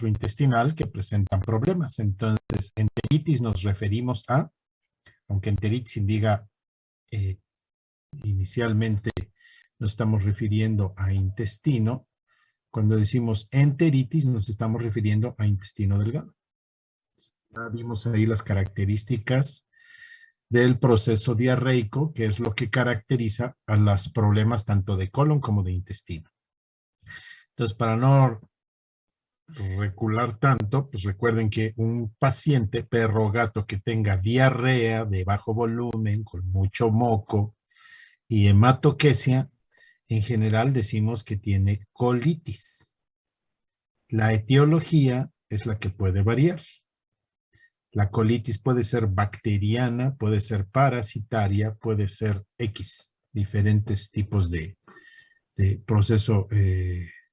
gastrointestinal que presentan problemas. Entonces, enteritis nos referimos a, aunque enteritis indica inicialmente nos estamos refiriendo a intestino, cuando decimos enteritis nos estamos refiriendo a intestino delgado. Ya vimos ahí las características del proceso diarreico, que es lo que caracteriza a los problemas tanto de colon como de intestino. Entonces, para no recular tanto, pues recuerden que un paciente, perro o gato, que tenga diarrea de bajo volumen, con mucho moco y hematoquesia, en general decimos que tiene colitis. La etiología es la que puede variar. La colitis puede ser bacteriana, puede ser parasitaria, puede ser X, diferentes tipos de proceso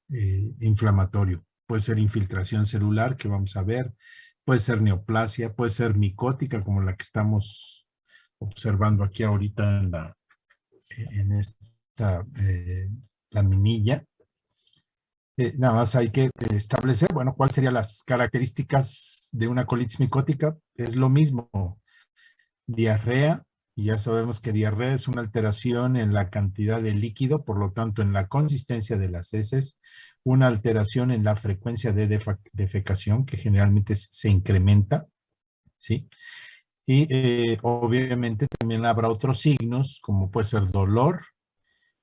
inflamatorio. Puede ser infiltración celular, que vamos a ver, puede ser neoplasia, puede ser micótica, como la que estamos observando aquí ahorita en esta laminilla. Nada más hay que establecer, bueno, cuáles serían las características de una colitis micótica. Es lo mismo, diarrea, y ya sabemos que diarrea es una alteración en la cantidad de líquido, por lo tanto en la consistencia de las heces, una alteración en la frecuencia de defecación, que generalmente se incrementa, ¿sí? Y obviamente también habrá otros signos, como puede ser dolor.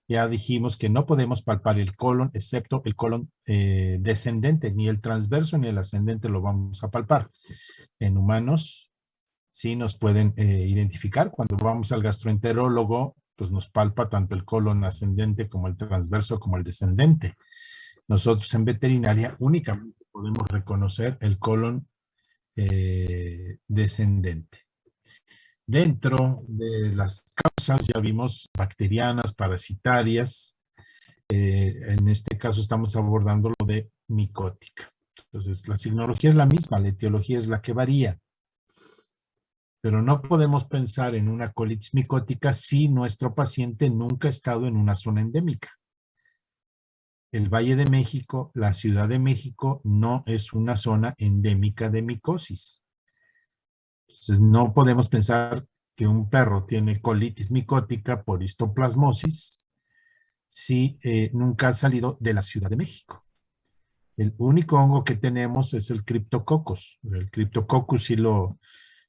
Ya dijimos que no podemos palpar el colon, excepto el colon descendente, ni el transverso ni el ascendente lo vamos a palpar. En humanos sí nos pueden identificar. Cuando vamos al gastroenterólogo, pues nos palpa tanto el colon ascendente como el transverso como el descendente. Nosotros en veterinaria únicamente podemos reconocer el colon descendente. Dentro de las causas ya vimos bacterianas, parasitarias. En este caso estamos abordando lo de micótica. Entonces, la signología es la misma, la etiología es la que varía. Pero no podemos pensar en una colitis micótica si nuestro paciente nunca ha estado en una zona endémica. El Valle de México, la Ciudad de México, no es una zona endémica de micosis. Entonces, no podemos pensar que un perro tiene colitis micótica por histoplasmosis si nunca ha salido de la Ciudad de México. El único hongo que tenemos es el Cryptococcus. El Cryptococcus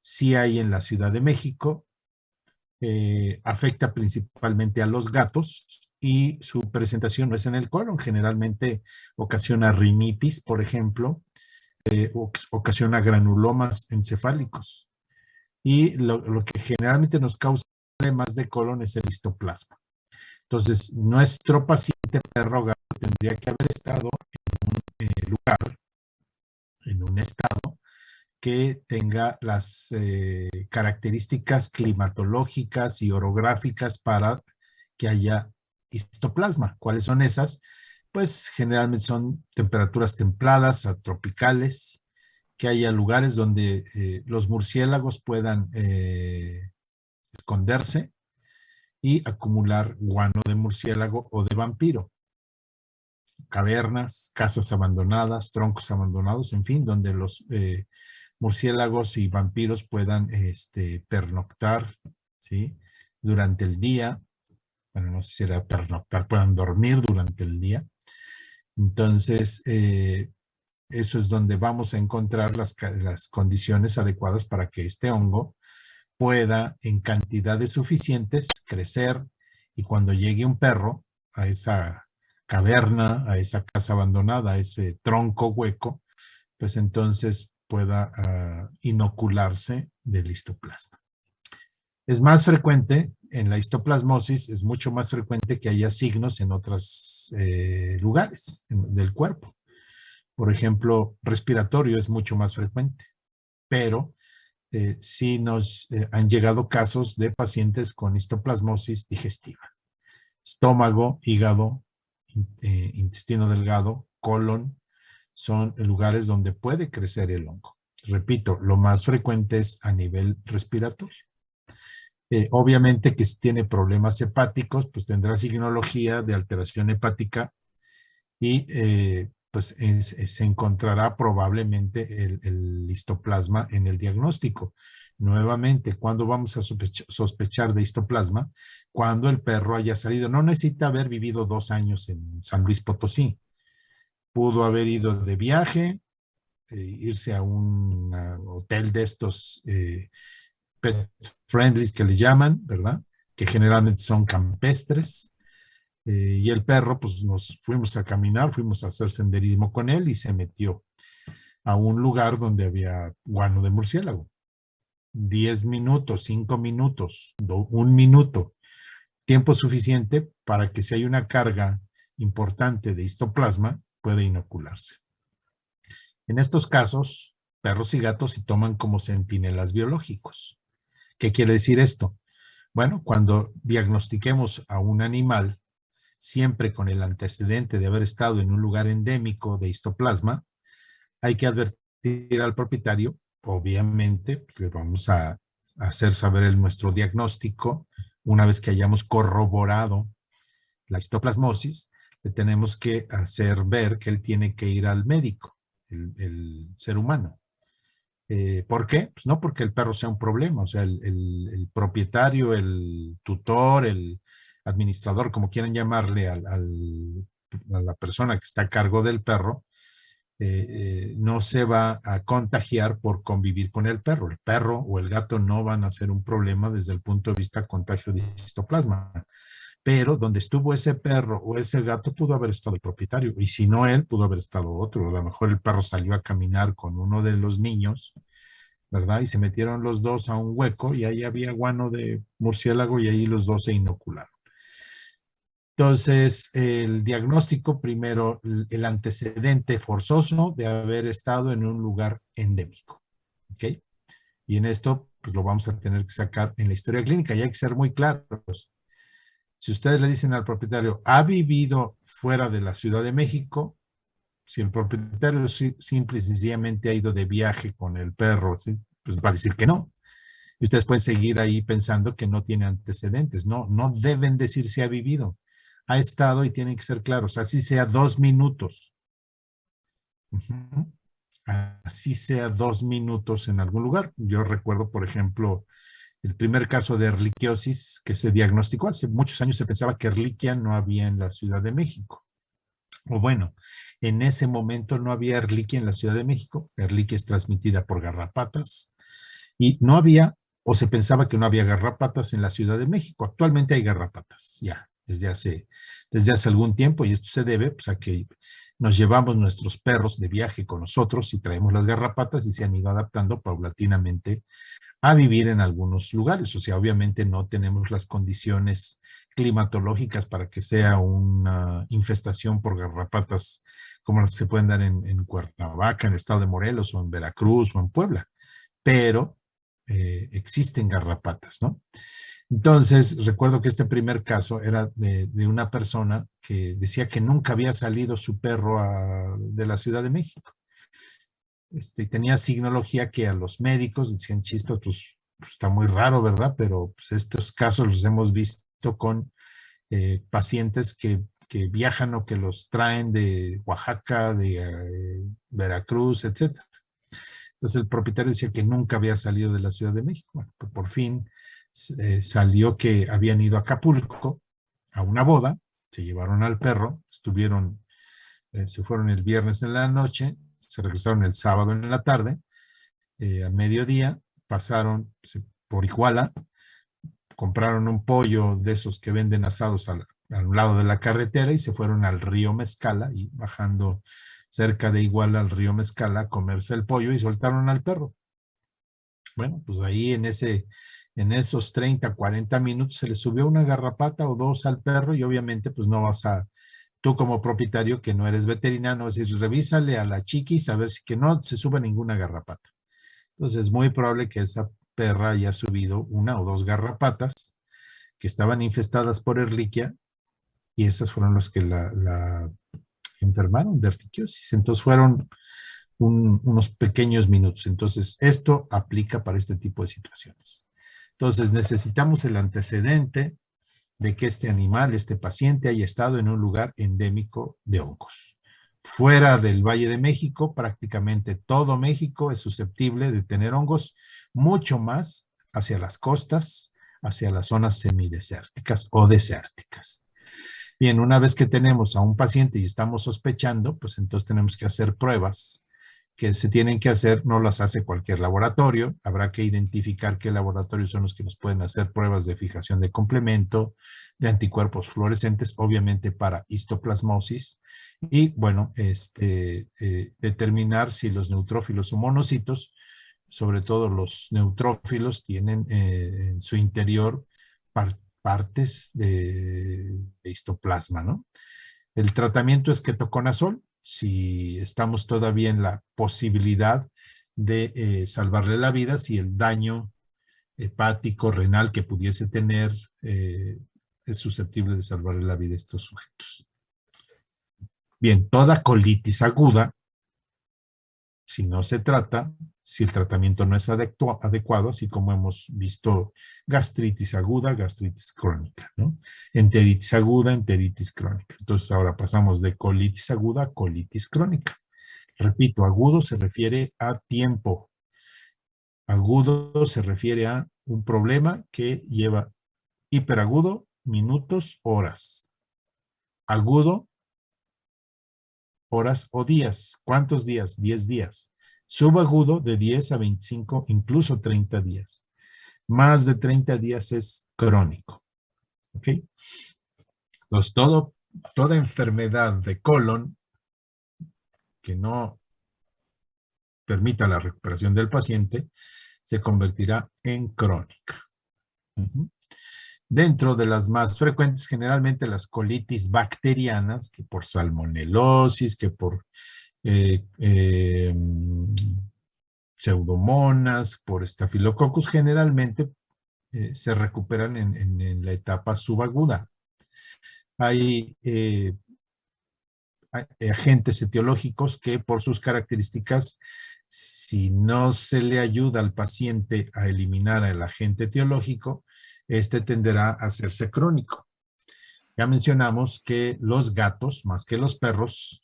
sí hay en la Ciudad de México. Afecta principalmente a los gatos y su presentación no es en el colon. Generalmente ocasiona rinitis, por ejemplo, ocasiona granulomas encefálicos. Y lo que generalmente nos causa problemas de colon es el histoplasma. Entonces, nuestro paciente perro gato tendría que haber estado en un lugar, en un estado que tenga las características climatológicas y orográficas para que haya histoplasma. ¿Cuáles son esas? Pues generalmente son temperaturas templadas a tropicales, que haya lugares donde los murciélagos puedan esconderse y acumular guano de murciélago o de vampiro. Cavernas, casas abandonadas, troncos abandonados, en fin, donde los murciélagos y vampiros puedan pernoctar, ¿sí? Durante el día. Bueno, no sé si será pernoctar, puedan dormir durante el día. Entonces, eso es donde vamos a encontrar las condiciones adecuadas para que este hongo pueda en cantidades suficientes crecer, y cuando llegue un perro a esa caverna, a esa casa abandonada, a ese tronco hueco, pues entonces pueda inocularse del histoplasma. Es más frecuente en la histoplasmosis, es mucho más frecuente que haya signos en otros lugares del cuerpo. Por ejemplo, respiratorio es mucho más frecuente, pero sí nos han llegado casos de pacientes con histoplasmosis digestiva. Estómago, hígado, intestino delgado, colon, son lugares donde puede crecer el hongo. Repito, lo más frecuente es a nivel respiratorio. Obviamente que si tiene problemas hepáticos, pues tendrá signología de alteración hepática y pues se encontrará probablemente el histoplasma en el diagnóstico. Nuevamente, ¿cuándo vamos a sospechar de histoplasma? Cuando el perro haya salido. No necesita haber vivido 2 años en San Luis Potosí. Pudo haber ido de viaje, irse a un hotel de estos pet friendly que le llaman, ¿verdad? Que generalmente son campestres. Y el perro, pues nos fuimos a caminar, fuimos a hacer senderismo con él y se metió a un lugar donde había guano de murciélago. 10 minutos, 5 minutos, 1 minuto, tiempo suficiente para que si hay una carga importante de histoplasma, pueda inocularse. En estos casos, perros y gatos se toman como centinelas biológicos. ¿Qué quiere decir esto? Bueno, cuando diagnostiquemos a un animal, siempre con el antecedente de haber estado en un lugar endémico de histoplasma, hay que advertir al propietario, obviamente, pues le vamos a hacer saber nuestro diagnóstico. Una vez que hayamos corroborado la histoplasmosis, le tenemos que hacer ver que él tiene que ir al médico, el ser humano. ¿Por qué? Pues no porque el perro sea un problema, o sea, el propietario, el tutor, el administrador, como quieran llamarle a la persona que está a cargo del perro, no se va a contagiar por convivir con el perro. El perro o el gato no van a ser un problema desde el punto de vista contagio de histoplasma. Pero donde estuvo ese perro o ese gato pudo haber estado el propietario. Y si no él, pudo haber estado otro. A lo mejor el perro salió a caminar con uno de los niños, ¿verdad? Y se metieron los dos a un hueco y ahí había guano de murciélago y ahí los dos se inocularon. Entonces, el diagnóstico, primero, el antecedente forzoso de haber estado en un lugar endémico, ¿ok? Y en esto, pues lo vamos a tener que sacar en la historia clínica y hay que ser muy claros. Si ustedes le dicen al propietario, ¿ha vivido fuera de la Ciudad de México? Si el propietario simple y sencillamente ha ido de viaje con el perro, ¿sí? Pues va a decir que no. Y ustedes pueden seguir ahí pensando que no tiene antecedentes. No, no deben decir si ha vivido. Ha estado y tienen que ser claros, así sea 2 minutos. Así sea 2 minutos en algún lugar. Yo recuerdo, por ejemplo, el primer caso de erliquiosis que se diagnosticó hace muchos años. Se pensaba que erliquia no había en la Ciudad de México. O bueno, en ese momento no había erliquia en la Ciudad de México. Erliquia es transmitida por garrapatas. Y no había, o se pensaba que no había garrapatas en la Ciudad de México. Actualmente hay garrapatas, ya, desde hace algún tiempo, y esto se debe pues, a que nos llevamos nuestros perros de viaje con nosotros y traemos las garrapatas y se han ido adaptando paulatinamente a vivir en algunos lugares. O sea, obviamente no tenemos las condiciones climatológicas para que sea una infestación por garrapatas como las que se pueden dar en Cuernavaca, en el estado de Morelos, o en Veracruz, o en Puebla, pero existen garrapatas, ¿no? Entonces, recuerdo que este primer caso era de una persona que decía que nunca había salido su perro de la Ciudad de México. Tenía signología que a los médicos decían, chispas, pues está muy raro, ¿verdad? Pero pues, estos casos los hemos visto con pacientes que viajan o que los traen de Oaxaca, de Veracruz, etcétera. Entonces el propietario decía que nunca había salido de la Ciudad de México. Bueno, pues por fin salió que habían ido a Acapulco a una boda, se llevaron al perro, se fueron el viernes en la noche, se regresaron el sábado en la tarde, a mediodía, pasaron por Iguala, compraron un pollo de esos que venden asados al lado de la carretera y se fueron al río Mezcala y bajando cerca de Iguala al río Mezcala a comerse el pollo y soltaron al perro. Bueno, pues ahí en esos 30, 40 minutos se le subió una garrapata o dos al perro y obviamente pues no vas a, tú como propietario que no eres veterinario, vas a decir, revísale a la chiquis a ver si que no se sube ninguna garrapata. Entonces es muy probable que esa perra haya subido una o dos garrapatas que estaban infestadas por erliquia y esas fueron las que la enfermaron de erliquiosis. Entonces fueron unos pequeños minutos. Entonces esto aplica para este tipo de situaciones. Entonces necesitamos el antecedente de que este animal, este paciente haya estado en un lugar endémico de hongos. Fuera del Valle de México, prácticamente todo México es susceptible de tener hongos, mucho más hacia las costas, hacia las zonas semidesérticas o desérticas. Bien, una vez que tenemos a un paciente y estamos sospechando, pues entonces tenemos que hacer pruebas que se tienen que hacer, no las hace cualquier laboratorio, habrá que identificar qué laboratorios son los que nos pueden hacer pruebas de fijación de complemento, de anticuerpos fluorescentes, obviamente para histoplasmosis, y bueno, determinar si los neutrófilos o monocitos, sobre todo los neutrófilos, tienen en su interior partes de histoplasma, ¿no? El tratamiento es ketoconazol, si estamos todavía en la posibilidad de salvarle la vida, si el daño hepático, renal que pudiese tener es susceptible de salvarle la vida a estos sujetos. Bien, toda colitis aguda, si no se trata, si el tratamiento no es adecuado, así como hemos visto gastritis aguda, gastritis crónica, ¿no? Enteritis aguda, enteritis crónica. Entonces ahora pasamos de colitis aguda a colitis crónica. Repito, agudo se refiere a tiempo. Agudo se refiere a un problema que lleva hiperagudo, minutos, horas. Agudo, horas o días. ¿Cuántos días? 10 días. Subagudo de 10 a 25, incluso 30 días. Más de 30 días es crónico. ¿Ok? Entonces, toda enfermedad de colon que no permita la recuperación del paciente se convertirá en crónica. Dentro de las más frecuentes, generalmente las colitis bacterianas, que por salmonelosis, que por pseudomonas, por estafilococcus, generalmente se recuperan en la etapa subaguda. Hay agentes etiológicos que por sus características, si no se le ayuda al paciente a eliminar el agente etiológico, este tenderá a hacerse crónico. Ya mencionamos que los gatos, más que los perros,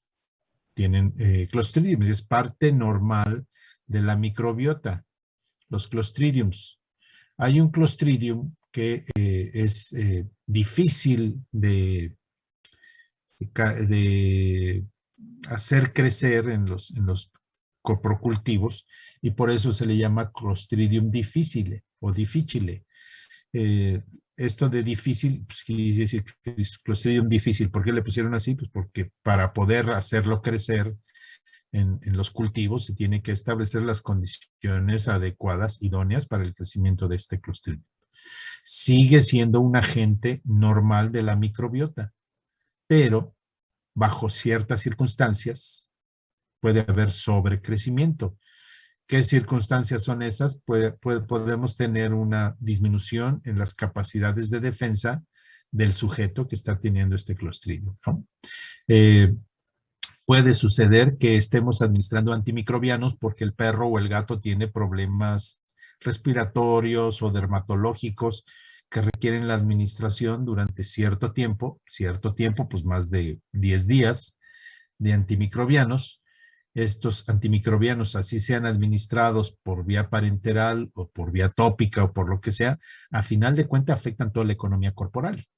tienen clostridium, es parte normal de la microbiota, los clostridiums. Hay un clostridium que es difícil de hacer crecer en los coprocultivos y por eso se le llama Clostridium difficile o difficile. Esto de difícil, pues quiere decir que es Clostridium difícil. ¿Por qué le pusieron así? Pues porque para poder hacerlo crecer en los cultivos se tiene que establecer las condiciones adecuadas, idóneas para el crecimiento de este Clostridium. Sigue siendo un agente normal de la microbiota, pero bajo ciertas circunstancias puede haber sobrecrecimiento. ¿Qué circunstancias son esas? Podemos tener una disminución en las capacidades de defensa del sujeto que está teniendo este clostridio, ¿no? Puede suceder que estemos administrando antimicrobianos porque el perro o el gato tiene problemas respiratorios o dermatológicos que requieren la administración durante cierto tiempo, pues más de 10 días de antimicrobianos. Estos antimicrobianos, así sean administrados por vía parenteral o por vía tópica o por lo que sea, a final de cuentas afectan toda la economía corporal,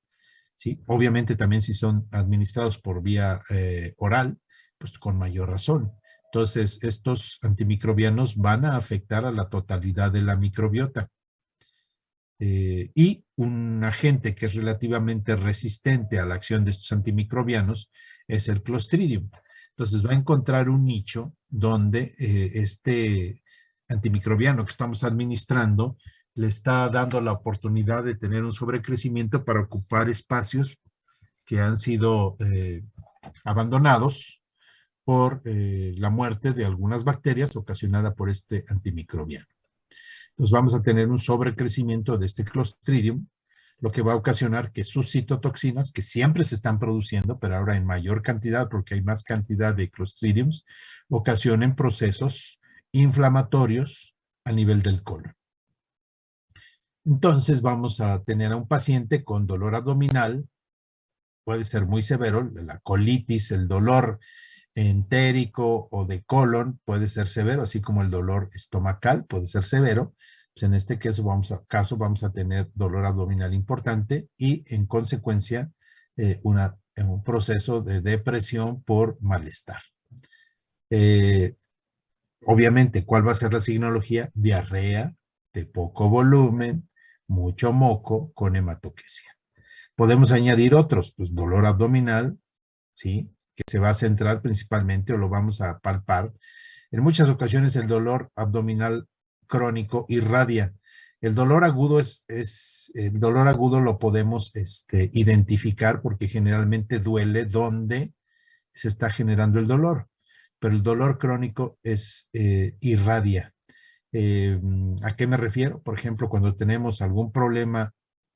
¿sí? Obviamente también si son administrados por vía oral, pues con mayor razón. Entonces, estos antimicrobianos van a afectar a la totalidad de la microbiota. Y un agente que es relativamente resistente a la acción de estos antimicrobianos es el Clostridium. Entonces va a encontrar un nicho donde este antimicrobiano que estamos administrando le está dando la oportunidad de tener un sobrecrecimiento para ocupar espacios que han sido abandonados por la muerte de algunas bacterias ocasionada por este antimicrobiano. Entonces vamos a tener un sobrecrecimiento de este Clostridium, lo que va a ocasionar que sus citotoxinas, que siempre se están produciendo, pero ahora en mayor cantidad porque hay más cantidad de Clostridiums, ocasionen procesos inflamatorios a nivel del colon. Entonces vamos a tener a un paciente con dolor abdominal, puede ser muy severo, la colitis, el dolor entérico o de colon puede ser severo, así como el dolor estomacal puede ser severo. Pues en este caso vamos a tener dolor abdominal importante y en consecuencia un proceso de depresión por malestar. Eh, Obviamente, ¿cuál va a ser la signología? Diarrea de poco volumen, mucho moco con hematoquesia. Podemos añadir otros, pues dolor abdominal, ¿sí? Que se va a centrar principalmente o lo vamos a palpar. En muchas ocasiones el dolor abdominal crónico irradia. El dolor agudo el dolor agudo lo podemos identificar porque generalmente duele donde se está generando el dolor, pero el dolor crónico irradia. ¿A qué me refiero? Por ejemplo, cuando tenemos algún problema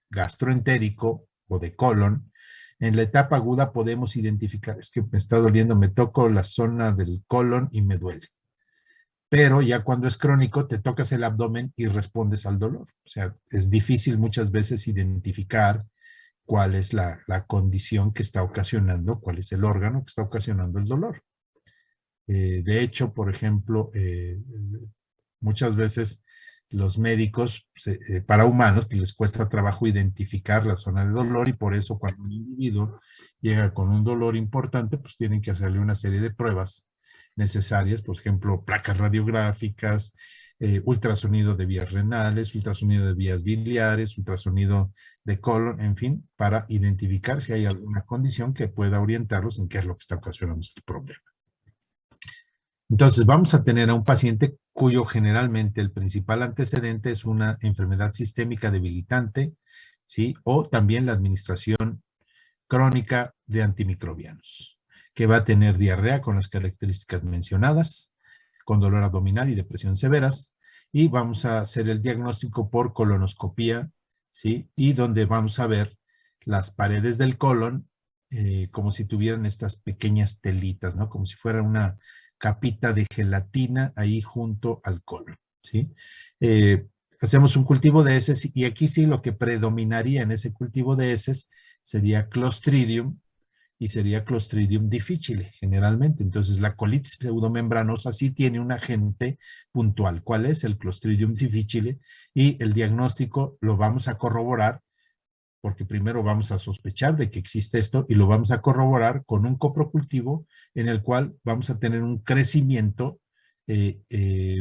gastroentérico o de colon, en la etapa aguda podemos identificar, es que me está doliendo, me toco la zona del colon y me duele. Pero ya cuando es crónico, te tocas el abdomen y respondes al dolor. O sea, es difícil muchas veces identificar cuál es la condición que está ocasionando, cuál es el órgano que está ocasionando el dolor. De hecho, por ejemplo, muchas veces los médicos para humanos pues, les cuesta trabajo identificar la zona de dolor y por eso cuando un individuo llega con un dolor importante, pues tienen que hacerle una serie de pruebas necesarias, por ejemplo, placas radiográficas, ultrasonido de vías renales, ultrasonido de vías biliares, ultrasonido de colon, en fin, para identificar si hay alguna condición que pueda orientarlos en qué es lo que está ocasionando el problema. Entonces, vamos a tener a un paciente cuyo generalmente el principal antecedente es una enfermedad sistémica debilitante, ¿sí? O también la administración crónica de antimicrobianos, que va a tener diarrea con las características mencionadas, con dolor abdominal y depresión severas, y vamos a hacer el diagnóstico por colonoscopía, ¿sí? Y donde vamos a ver las paredes del colon como si tuvieran estas pequeñas telitas, ¿no? Como si fuera una capita de gelatina ahí junto al colon, ¿sí? Hacemos un cultivo de heces y aquí sí lo que predominaría en ese cultivo de heces sería Clostridium y sería Clostridium difficile generalmente. Entonces la colitis pseudomembranosa sí tiene un agente puntual. ¿Cuál es? El Clostridium difficile y el diagnóstico lo vamos a corroborar porque primero vamos a sospechar de que existe esto y lo vamos a corroborar con un coprocultivo en el cual vamos a tener un crecimiento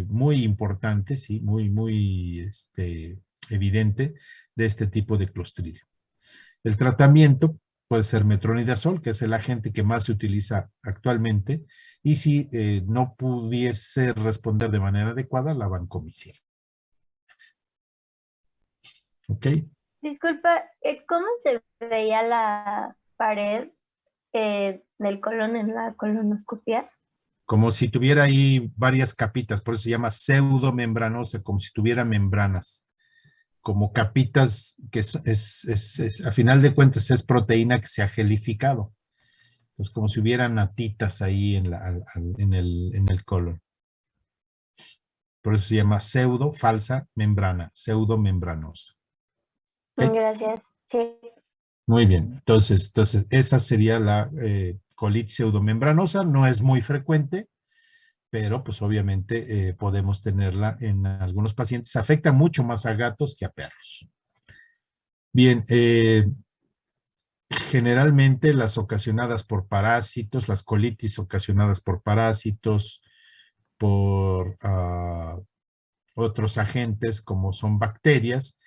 muy importante, ¿sí? Muy evidente de este tipo de Clostridium. El tratamiento puede ser metronidazol, que es el agente que más se utiliza actualmente, y si no pudiese responder de manera adecuada, la vancomicina. ¿Ok? Disculpa, ¿cómo se veía la pared del colon en la colonoscopia? Como si tuviera ahí varias capitas, por eso se llama pseudomembranosa, como si tuviera membranas, como capitas que a final de cuentas es proteína que se ha gelificado. Pues como si hubiera natitas ahí en el colon. Por eso se llama pseudo, falsa membrana, pseudomembranosa. ¿Okay? Gracias. Sí. Muy bien, entonces esa sería la colitis pseudomembranosa, no es muy frecuente, pero pues obviamente podemos tenerla en algunos pacientes. Afecta mucho más a gatos que a perros. Bien, generalmente las ocasionadas por parásitos, las colitis ocasionadas por parásitos, por otros agentes como son bacterias,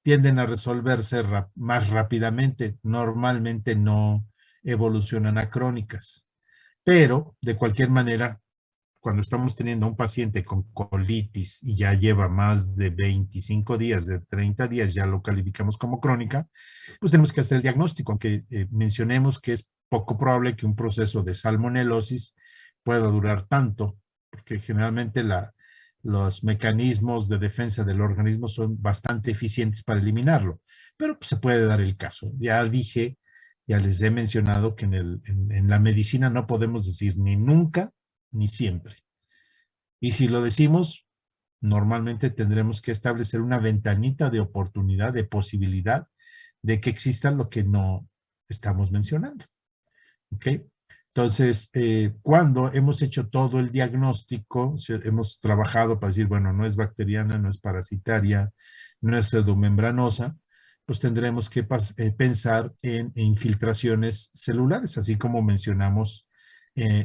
tienden a resolverse más rápidamente. Normalmente no evolucionan a crónicas, pero de cualquier manera, cuando estamos teniendo a un paciente con colitis y ya lleva más de 25 días, de 30 días, ya lo calificamos como crónica, pues tenemos que hacer el diagnóstico, aunque mencionemos que es poco probable que un proceso de salmonelosis pueda durar tanto, porque generalmente los mecanismos de defensa del organismo son bastante eficientes para eliminarlo, pero pues, se puede dar el caso. Ya les he mencionado que en la medicina no podemos decir ni nunca ni siempre. Y si lo decimos, normalmente tendremos que establecer una ventanita de oportunidad, de posibilidad de que exista lo que no estamos mencionando. ¿Ok? Entonces, cuando hemos hecho todo el diagnóstico, hemos trabajado para decir, bueno, no es bacteriana, no es parasitaria, no es pseudomembranosa, pues tendremos que pensar en infiltraciones celulares, así como mencionamos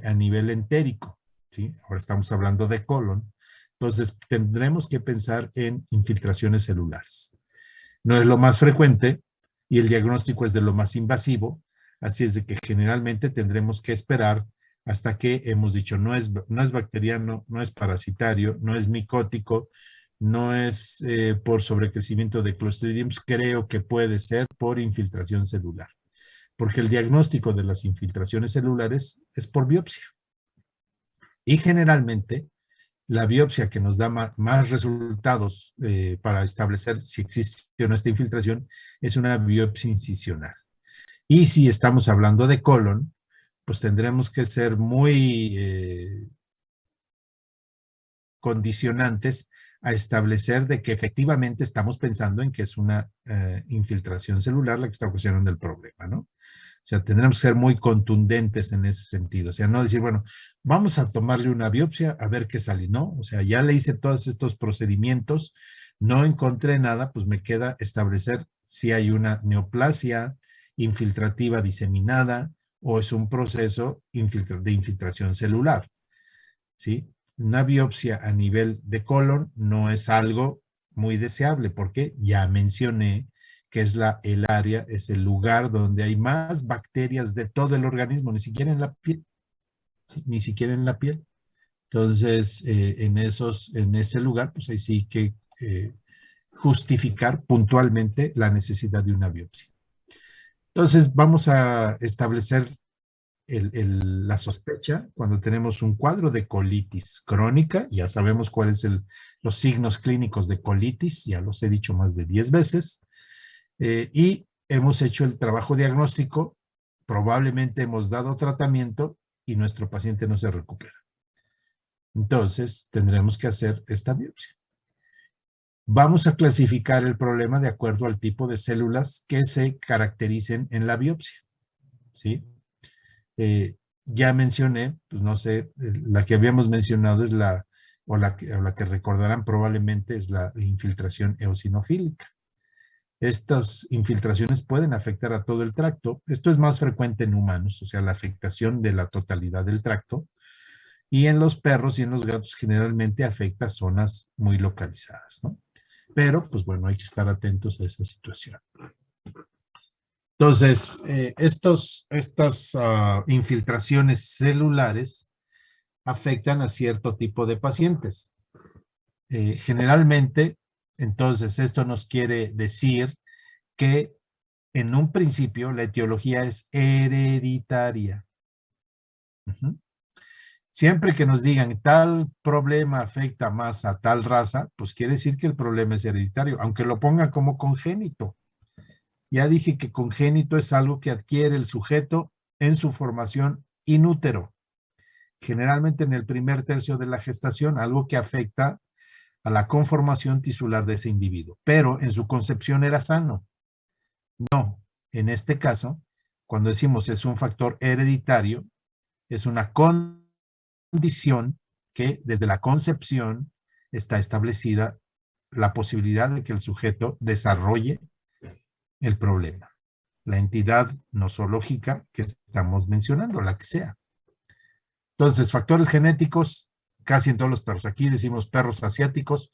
a nivel entérico, ¿sí? Ahora estamos hablando de colon. Entonces, tendremos que pensar en infiltraciones celulares. No es lo más frecuente y el diagnóstico es de lo más invasivo, así es de que generalmente tendremos que esperar hasta que hemos dicho no es bacteriano, no es parasitario, no es micótico, no es por sobrecrecimiento de Clostridium, creo que puede ser por infiltración celular, porque el diagnóstico de las infiltraciones celulares es por biopsia. Y generalmente la biopsia que nos da más resultados para establecer si existe o no esta infiltración es una biopsia incisional. Y si estamos hablando de colon, pues tendremos que ser muy condicionantes a establecer de que efectivamente estamos pensando en que es una infiltración celular la que está ocasionando el problema, ¿no? O sea, tendremos que ser muy contundentes en ese sentido. O sea, no decir, bueno, vamos a tomarle una biopsia a ver qué sale, ¿no? O sea, ya le hice todos estos procedimientos, no encontré nada, pues me queda establecer si hay una neoplasia infiltrativa diseminada o es un proceso de infiltración celular, ¿sí? Una biopsia a nivel de colon no es algo muy deseable porque ya mencioné que es el área, es el lugar donde hay más bacterias de todo el organismo, ni siquiera en la piel, ¿sí? Ni siquiera en la piel. Entonces, en ese lugar, pues ahí sí que justificar puntualmente la necesidad de una biopsia. Entonces, vamos a establecer la sospecha cuando tenemos un cuadro de colitis crónica, ya sabemos cuáles son los signos clínicos de colitis, ya los he dicho más de 10 veces, y hemos hecho el trabajo diagnóstico, probablemente hemos dado tratamiento y nuestro paciente no se recupera. Entonces, tendremos que hacer esta biopsia. Vamos a clasificar el problema de acuerdo al tipo de células que se caractericen en la biopsia, ¿sí? Ya mencioné, pues no sé, la que habíamos mencionado es o la que recordarán probablemente es la infiltración eosinofílica. Estas infiltraciones pueden afectar a todo el tracto. Esto es más frecuente en humanos, o sea, la afectación de la totalidad del tracto. Y en los perros y en los gatos generalmente afecta zonas muy localizadas, ¿no? Pero, pues bueno, hay que estar atentos a esa situación. Entonces, estas infiltraciones celulares afectan a cierto tipo de pacientes. Generalmente, entonces, esto nos quiere decir que en un principio la etiología es hereditaria. Siempre que nos digan tal problema afecta más a tal raza, pues quiere decir que el problema es hereditario, aunque lo pongan como congénito. Ya dije que congénito es algo que adquiere el sujeto en su formación in útero, generalmente en el primer tercio de la gestación, algo que afecta a la conformación tisular de ese individuo, pero en su concepción era sano. No, en este caso, cuando decimos es un factor hereditario, es una condición que desde la concepción está establecida la posibilidad de que el sujeto desarrolle el problema, la entidad nosológica que estamos mencionando, la que sea. Entonces, factores genéticos, casi en todos los perros. Aquí decimos perros asiáticos,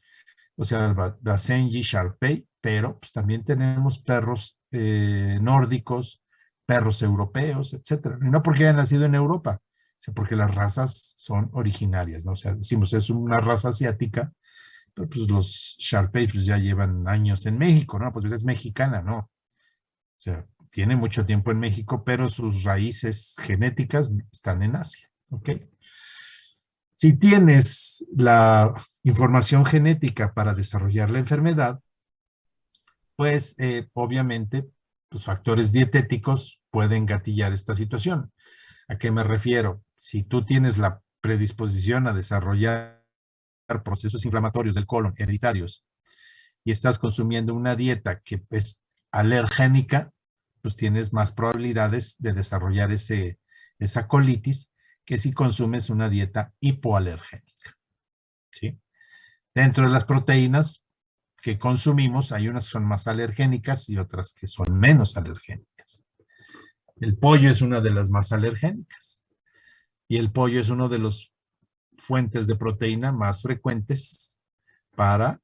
o sea, el Basenji, Shar-Pei, pero pues, también tenemos perros nórdicos, perros europeos, etcétera. Y no porque hayan nacido en Europa, sino porque las razas son originarias, ¿no? O sea, decimos, es una raza asiática, pero pues los Shar-Pei pues, ya llevan años en México, ¿no? Pues es mexicana, ¿no? O sea, tiene mucho tiempo en México, pero sus raíces genéticas están en Asia, ¿ok? Si tienes la información genética para desarrollar la enfermedad, pues obviamente los factores dietéticos pueden gatillar esta situación. ¿A qué me refiero? Si tú tienes la predisposición a desarrollar procesos inflamatorios del colon hereditarios y estás consumiendo una dieta que es alergénica, pues tienes más probabilidades de desarrollar ese esa colitis que si consumes una dieta hipoalergénica, ¿sí? Dentro de las proteínas que consumimos, hay unas que son más alergénicas y otras que son menos alergénicas. El pollo es una de las más alergénicas y el pollo es uno de los fuentes de proteína más frecuentes para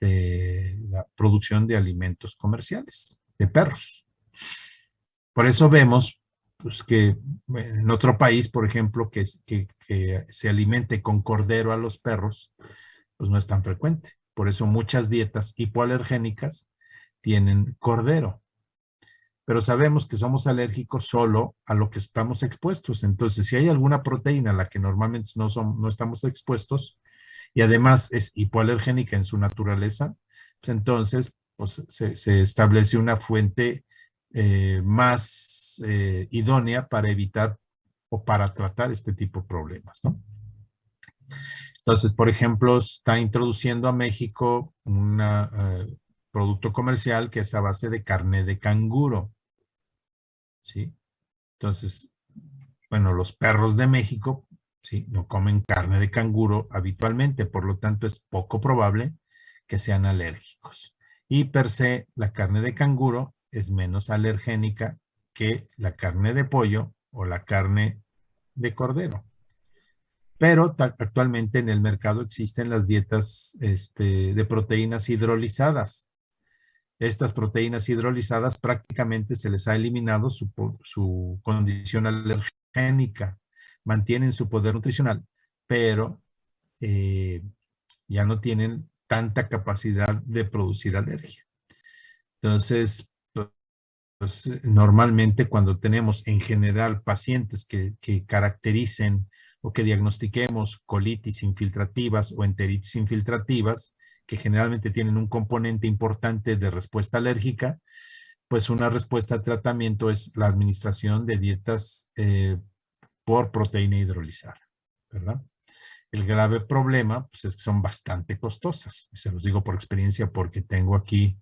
la producción de alimentos comerciales, de perros. Por eso vemos pues, que en otro país, por ejemplo, que se alimente con cordero a los perros, pues no es tan frecuente. Por eso muchas dietas hipoalergénicas tienen cordero. Pero sabemos que somos alérgicos solo a lo que estamos expuestos. Entonces, si hay alguna proteína a la que normalmente no estamos expuestos y además es hipoalergénica en su naturaleza, pues entonces pues, se establece una fuente más idónea para evitar o para tratar este tipo de problemas, ¿no? Entonces, por ejemplo, está introduciendo a México un producto comercial que es a base de carne de canguro, ¿sí? Entonces, bueno, los perros de México, ¿sí? No comen carne de canguro habitualmente, por lo tanto es poco probable que sean alérgicos. Y per se, la carne de canguro es menos alergénica que la carne de pollo o la carne de cordero. Pero actualmente en el mercado existen las dietas de proteínas hidrolizadas. Estas proteínas hidrolizadas prácticamente se les ha eliminado su condición alergénica, mantienen su poder nutricional, pero ya no tienen tanta capacidad de producir alergia. Entonces, pues, normalmente cuando tenemos en general pacientes que caractericen o que diagnostiquemos colitis infiltrativas o enteritis infiltrativas, que generalmente tienen un componente importante de respuesta alérgica, pues una respuesta de tratamiento es la administración de dietas por proteína hidrolizada, ¿verdad? El grave problema pues, es que son bastante costosas. Se los digo por experiencia porque tengo aquí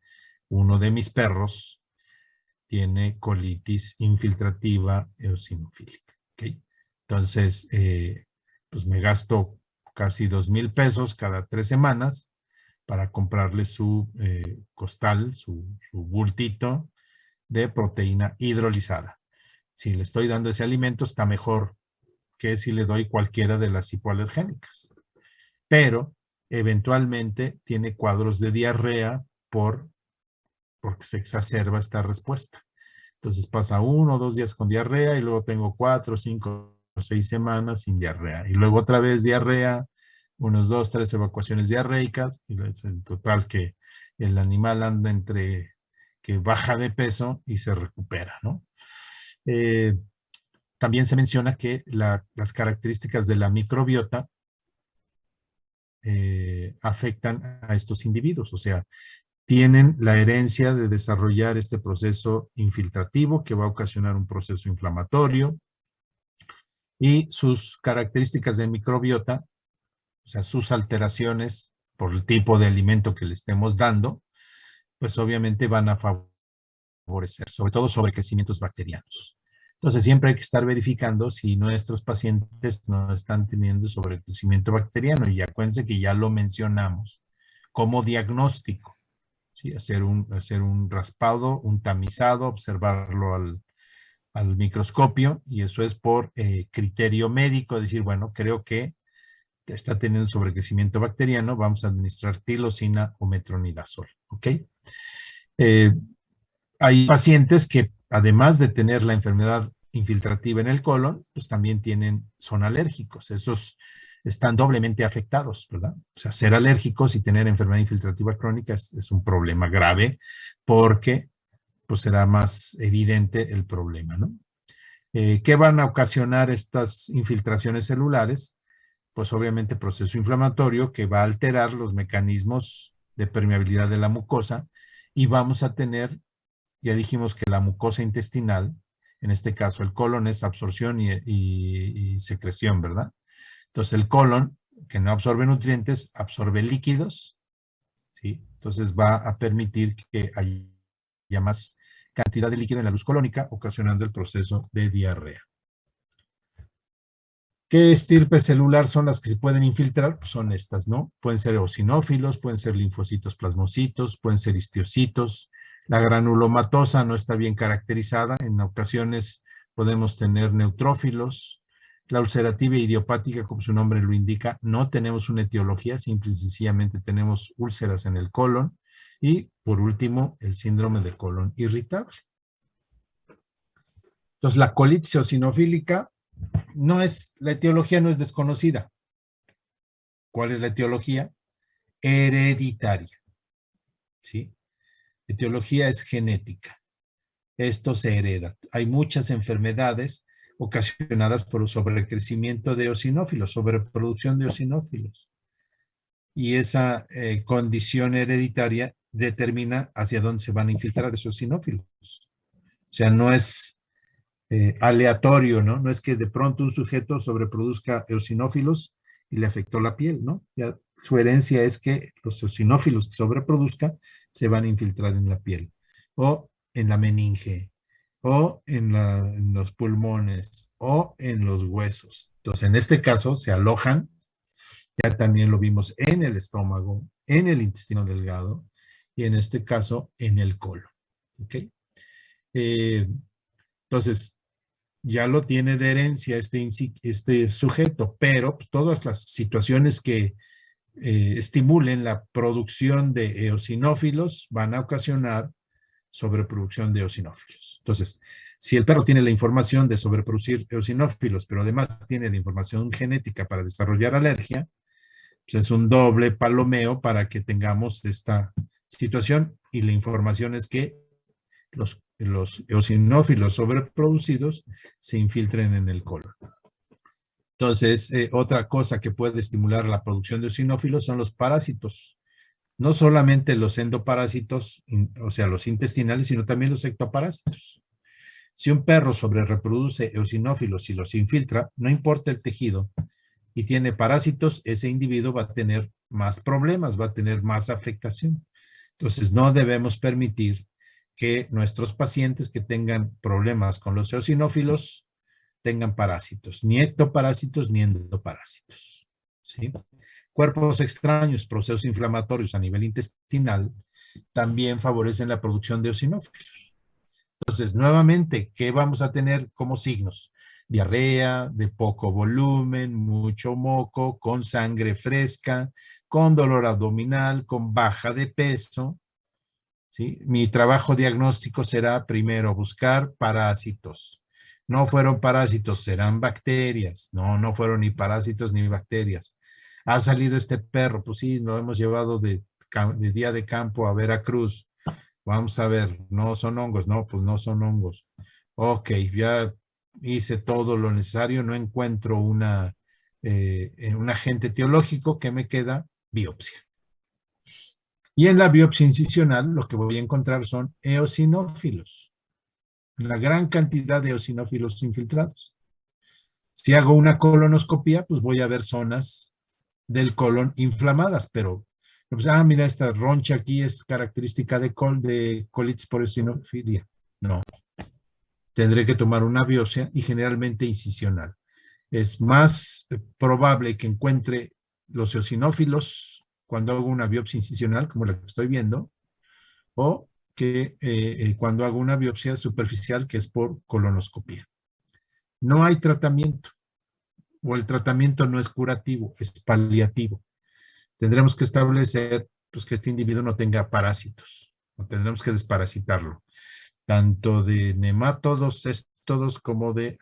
uno de mis perros tiene colitis infiltrativa eosinofílica. ¿Okay? Entonces, pues me gasto casi 2,000 pesos cada 3 semanas para comprarle su costal, su bultito de proteína hidrolizada. Si le estoy dando ese alimento, está mejor que si le doy cualquiera de las hipoalergénicas. Pero eventualmente tiene cuadros de diarrea porque se exacerba esta respuesta. Entonces pasa 1 o 2 días con diarrea y luego tengo 4, 5 o 6 semanas sin diarrea. Y luego otra vez diarrea, unos 2, 3 evacuaciones diarreicas, y es en total que el animal anda entre que baja de peso y se recupera, ¿no? También se menciona que las características de la microbiota afectan a estos individuos, o sea, tienen la herencia de desarrollar este proceso infiltrativo que va a ocasionar un proceso inflamatorio y sus características de microbiota, o sea, sus alteraciones por el tipo de alimento que le estemos dando, pues obviamente van a favorecer, sobre todo sobre crecimientos bacterianos. Entonces siempre hay que estar verificando si nuestros pacientes no están teniendo sobrecrecimiento bacteriano y acuérdense que ya lo mencionamos como diagnóstico. ¿Sí? Hacer un raspado, un tamizado, observarlo al microscopio y eso es por criterio médico, decir, bueno, creo que está teniendo sobrecrecimiento bacteriano, vamos a administrar tilosina o metronidazol, ¿ok? Hay pacientes que además de tener la enfermedad infiltrativa en el colon, pues también son alérgicos. Esos están doblemente afectados, ¿verdad? O sea, ser alérgicos y tener enfermedad infiltrativa crónica es un problema grave porque pues será más evidente el problema, ¿no? ¿Qué van a ocasionar estas infiltraciones celulares? Pues obviamente proceso inflamatorio que va a alterar los mecanismos de permeabilidad de la mucosa y vamos a tener, ya dijimos que la mucosa intestinal, en este caso el colon es absorción y secreción, ¿verdad? Entonces el colon, que no absorbe nutrientes, absorbe líquidos, ¿sí? Entonces va a permitir que haya más cantidad de líquido en la luz colónica, ocasionando el proceso de diarrea. ¿Qué estirpe celular son las que se pueden infiltrar? Pues son estas, ¿no? Pueden ser eosinófilos, pueden ser linfocitos plasmocitos, pueden ser histiocitos. La granulomatosa no está bien caracterizada. En ocasiones podemos tener neutrófilos. La ulcerativa idiopática, como su nombre lo indica, no tenemos una etiología, simple y sencillamente tenemos úlceras en el colon. Y por último, el síndrome de colon irritable. Entonces, la colitis eosinofílica la etiología no es desconocida. ¿Cuál es la etiología? Hereditaria. ¿Sí? Etiología es genética. Esto se hereda. Hay muchas enfermedades ocasionadas por el sobrecrecimiento de eosinófilos, sobreproducción de eosinófilos. Y esa condición hereditaria determina hacia dónde se van a infiltrar esos eosinófilos. O sea, no es aleatorio, ¿no? No es que de pronto un sujeto sobreproduzca eosinófilos y le afectó la piel, ¿no? Ya su herencia es que los eosinófilos que sobreproduzca se van a infiltrar en la piel, o en la meninge, o en los pulmones, o en los huesos. Entonces, en este caso, se alojan, ya también lo vimos en el estómago, en el intestino delgado, y en este caso, en el colon. ¿Ok? Entonces, ya lo tiene de herencia este sujeto, pero pues, todas las situaciones que estimulen la producción de eosinófilos van a ocasionar sobreproducción de eosinófilos. Entonces, si el perro tiene la información de sobreproducir eosinófilos, pero además tiene la información genética para desarrollar alergia, pues es un doble palomeo para que tengamos esta situación, y la información es que los eosinófilos sobreproducidos se infiltren en el colon. Entonces, otra cosa que puede estimular la producción de eosinófilos son los parásitos. No solamente los endoparásitos, o sea, los intestinales, sino también los ectoparásitos. Si un perro sobrereproduce eosinófilos y los infiltra, no importa el tejido, y tiene parásitos, ese individuo va a tener más problemas, va a tener más afectación. Entonces, no debemos permitir que nuestros pacientes que tengan problemas con los eosinófilos tengan parásitos, ni ectoparásitos ni endoparásitos. ¿Sí? Cuerpos extraños, procesos inflamatorios a nivel intestinal, también favorecen la producción de eosinófilos. Entonces, nuevamente, ¿qué vamos a tener como signos? Diarrea, de poco volumen, mucho moco, con sangre fresca, con dolor abdominal, con baja de peso. ¿Sí? Mi trabajo diagnóstico será primero buscar parásitos. No fueron parásitos, serán bacterias. No, no fueron ni parásitos ni bacterias. ¿Ha salido este perro? Pues sí, lo hemos llevado de día de campo a Veracruz. Vamos a ver, no son hongos. No, pues no son hongos. Ok, ya hice todo lo necesario, no encuentro un agente etiológico. ¿Qué me queda? Biopsia. Y en la biopsia incisional lo que voy a encontrar son eosinófilos, la gran cantidad de eosinófilos infiltrados. Si hago una colonoscopia, pues voy a ver zonas del colon inflamadas, pero, pues, mira, esta roncha aquí es característica de colitis por eosinofilia. No, tendré que tomar una biopsia, y generalmente incisional. Es más probable que encuentre los eosinófilos cuando hago una biopsia incisional, como la que estoy viendo, o que cuando hago una biopsia superficial, que es por colonoscopia. No hay tratamiento, o el tratamiento no es curativo, es paliativo. Tendremos que establecer, pues, que este individuo no tenga parásitos, o tendremos que desparasitarlo, tanto de nemátodos, céstodos, como de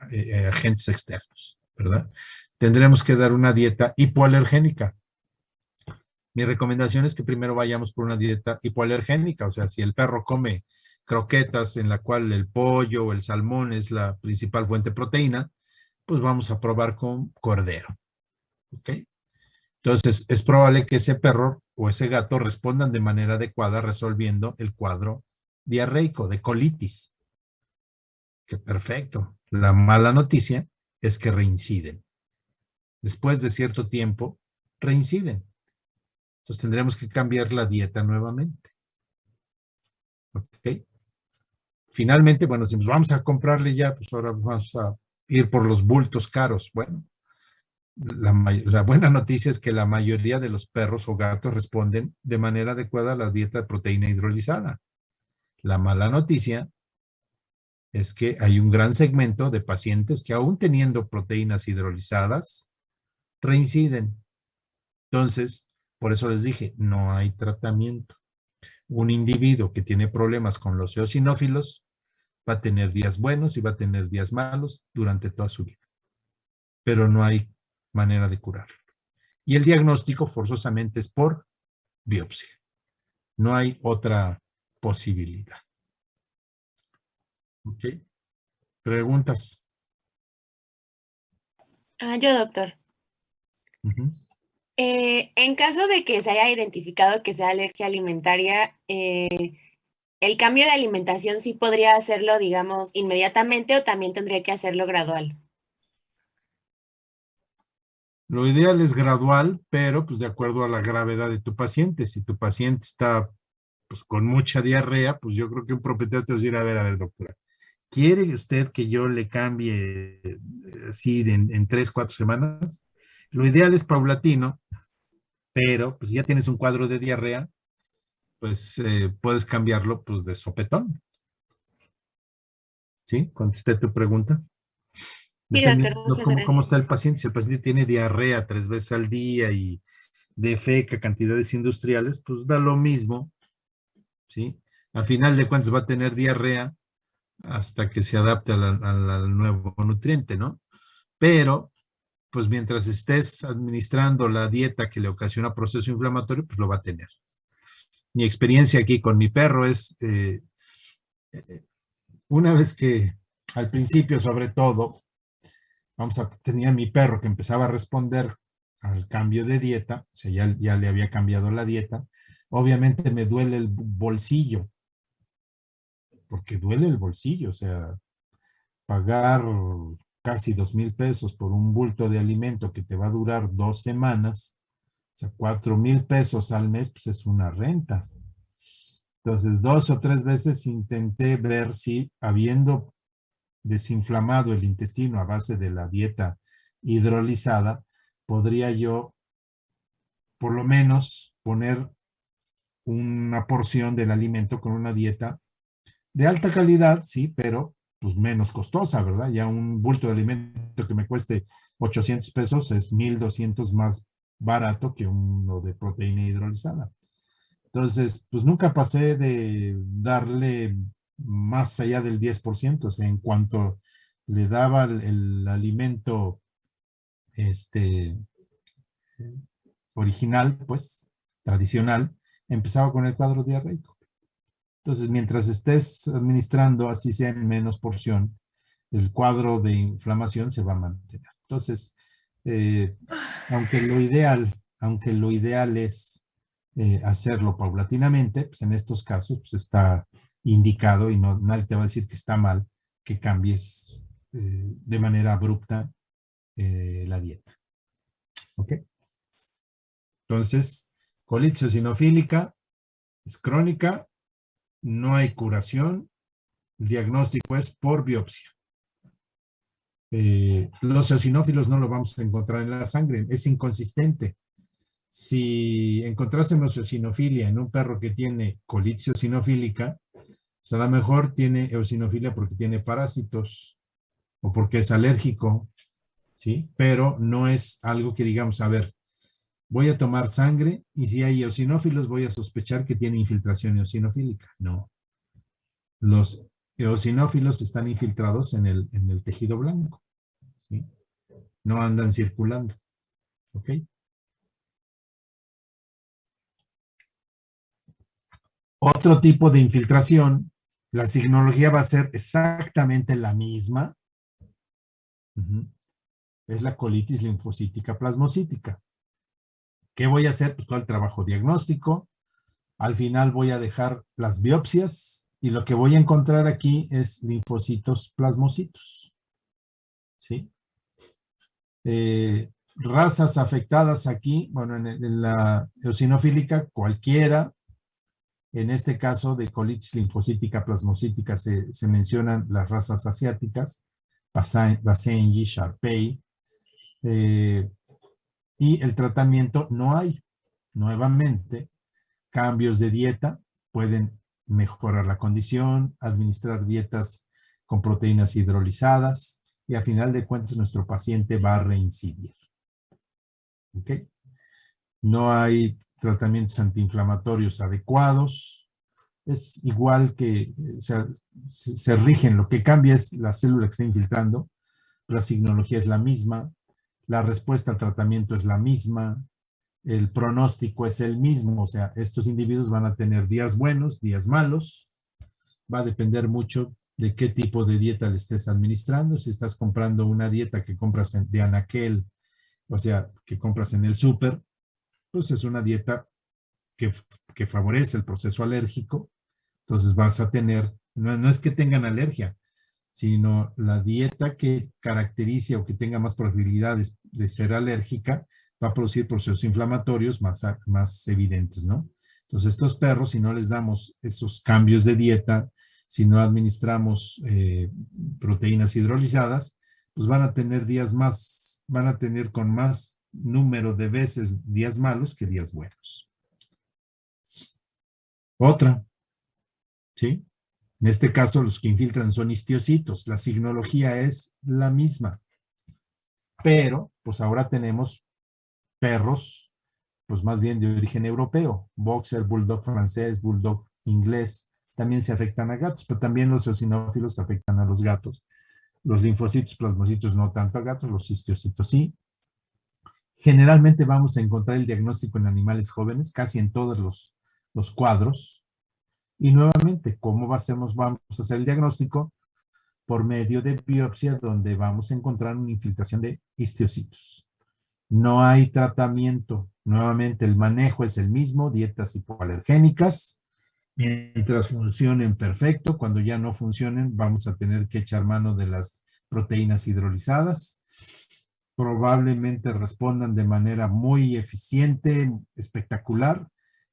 agentes externos, ¿verdad? Tendremos que dar una dieta hipoalergénica. Mi recomendación es que primero vayamos por una dieta hipoalergénica, o sea, si el perro come croquetas en la cual el pollo o el salmón es la principal fuente de proteína, pues vamos a probar con cordero. ¿Ok? Entonces, es probable que ese perro o ese gato respondan de manera adecuada resolviendo el cuadro diarreico de colitis. Que perfecto. La mala noticia es que reinciden. Después de cierto tiempo, reinciden. Entonces tendremos que cambiar la dieta nuevamente. ¿Ok? Finalmente, bueno, si vamos a comprarle ya, pues ahora vamos a ir por los bultos caros. Bueno, La buena noticia es que la mayoría de los perros o gatos responden de manera adecuada a la dieta de proteína hidrolizada. La mala noticia es que hay un gran segmento de pacientes que aún teniendo proteínas hidrolizadas, reinciden. Entonces, por eso les dije, no hay tratamiento. Un individuo que tiene problemas con los eosinófilos va a tener días buenos y va a tener días malos durante toda su vida, pero no hay manera de curarlo. Y el diagnóstico forzosamente es por biopsia. No hay otra posibilidad. ¿Ok? ¿Preguntas? Yo, doctor. Uh-huh. En caso de que se haya identificado que sea alergia alimentaria, ¿el cambio de alimentación sí podría hacerlo, digamos, inmediatamente o también tendría que hacerlo gradual? Lo ideal es gradual, pero pues de acuerdo a la gravedad de tu paciente. Si tu paciente está pues con mucha diarrea, pues yo creo que un propietario te va a decir, a ver, doctora, ¿quiere usted que yo le cambie así en 3, 4 semanas? Lo ideal es paulatino, pero pues si ya tienes un cuadro de diarrea, pues puedes cambiarlo pues de sopetón. ¿Sí? ¿Contesté tu pregunta? Sí, doctor, Dependiendo muchas cómo gracias. está el paciente, si el paciente tiene diarrea 3 veces al día y defeca cantidades industriales, pues da lo mismo, ¿sí? Al final de cuentas va a tener diarrea hasta que se adapte al nuevo nutriente, ¿no? Pero, pues mientras estés administrando la dieta que le ocasiona proceso inflamatorio, pues lo va a tener. Mi experiencia aquí con mi perro es, una vez que al principio, sobre todo, tenía mi perro que empezaba a responder al cambio de dieta, o sea, ya le había cambiado la dieta, obviamente me duele el bolsillo, porque duele el bolsillo, o sea, pagar casi 2,000 pesos por un bulto de alimento que te va a durar 2 semanas, o sea, 4,000 pesos al mes, pues es una renta. Entonces, 2 o 3 veces intenté ver si, habiendo desinflamado el intestino a base de la dieta hidrolizada, podría yo por lo menos poner una porción del alimento con una dieta de alta calidad, sí, pero pues menos costosa, ¿verdad? Ya un bulto de alimento que me cueste 800 pesos es 1,200 más barato que uno de proteína hidrolizada. Entonces, pues nunca pasé de darle más allá del 10%, o sea, en cuanto le daba el alimento este, original, pues, tradicional, empezaba con el cuadro diarreico. Entonces, mientras estés administrando, así sea en menos porción, el cuadro de inflamación se va a mantener. Entonces, eh, aunque lo ideal es hacerlo paulatinamente, pues en estos casos pues está indicado y no, nadie te va a decir que está mal que cambies de manera abrupta la dieta. ¿Ok? Entonces, colitis eosinofílica es crónica, no hay curación, el diagnóstico es por biopsia. Los eosinófilos no lo vamos a encontrar en la sangre, es inconsistente. Si encontrásemos eosinofilia en un perro que tiene colitis eosinofílica, pues a lo mejor tiene eosinofilia porque tiene parásitos o porque es alérgico, ¿sí? Pero no es algo que digamos, a ver, voy a tomar sangre y si hay eosinófilos voy a sospechar que tiene infiltración eosinofílica. No. Los eosinófilos están infiltrados en el tejido blanco, ¿sí? No andan circulando, ¿ok? Otro tipo de infiltración, la signología va a ser exactamente la misma. Es la colitis linfocítica plasmocítica. ¿Qué voy a hacer? Pues todo el trabajo diagnóstico. Al final voy a dejar las biopsias y lo que voy a encontrar aquí es linfocitos plasmocitos. ¿Sí? Razas afectadas aquí, bueno, en la eosinofílica, cualquiera. En este caso de colitis linfocítica plasmocítica se mencionan las razas asiáticas, Basenji, Sharpei. Y el tratamiento no hay. Nuevamente, cambios de dieta pueden mejorar la condición, administrar dietas con proteínas hidrolizadas y a final de cuentas nuestro paciente va a reincidir. ¿Ok? No hay tratamientos antiinflamatorios adecuados. Es igual que, o sea, se rigen. Lo que cambia es la célula que está infiltrando. La signología es la misma. La respuesta al tratamiento es la misma. El pronóstico es el mismo. O sea, estos individuos van a tener días buenos, días malos. Va a depender mucho de qué tipo de dieta le estés administrando. Si estás comprando una dieta que compras de anaquel, o sea, que compras en el súper, pues es una dieta que, que favorece el proceso alérgico. Entonces vas a tener, no es que tengan alergia, sino la dieta que caracterice o que tenga más probabilidades de ser alérgica va a producir procesos inflamatorios más evidentes, ¿no? Entonces estos perros, si no les damos esos cambios de dieta, si no administramos proteínas hidrolizadas, pues van a tener días más, van a tener con más número de veces días malos que días buenos. Otra, ¿sí? En este caso, los que infiltran son histiocitos. La signología es la misma. Pero, pues ahora tenemos perros, pues más bien de origen europeo. Boxer, bulldog francés, bulldog inglés. También se afectan a gatos, pero también los eosinófilos afectan a los gatos. Los linfocitos, plasmocitos no tanto a gatos, los histiocitos sí. Generalmente vamos a encontrar el diagnóstico en animales jóvenes, casi en todos los cuadros. Y nuevamente, ¿cómo vamos a hacer el diagnóstico? Por medio de biopsia, donde vamos a encontrar una infiltración de histiocitos. No hay tratamiento. Nuevamente, el manejo es el mismo, dietas hipoalergénicas. Mientras funcionen perfecto, cuando ya no funcionen, vamos a tener que echar mano de las proteínas hidrolizadas. Probablemente respondan de manera muy eficiente, espectacular.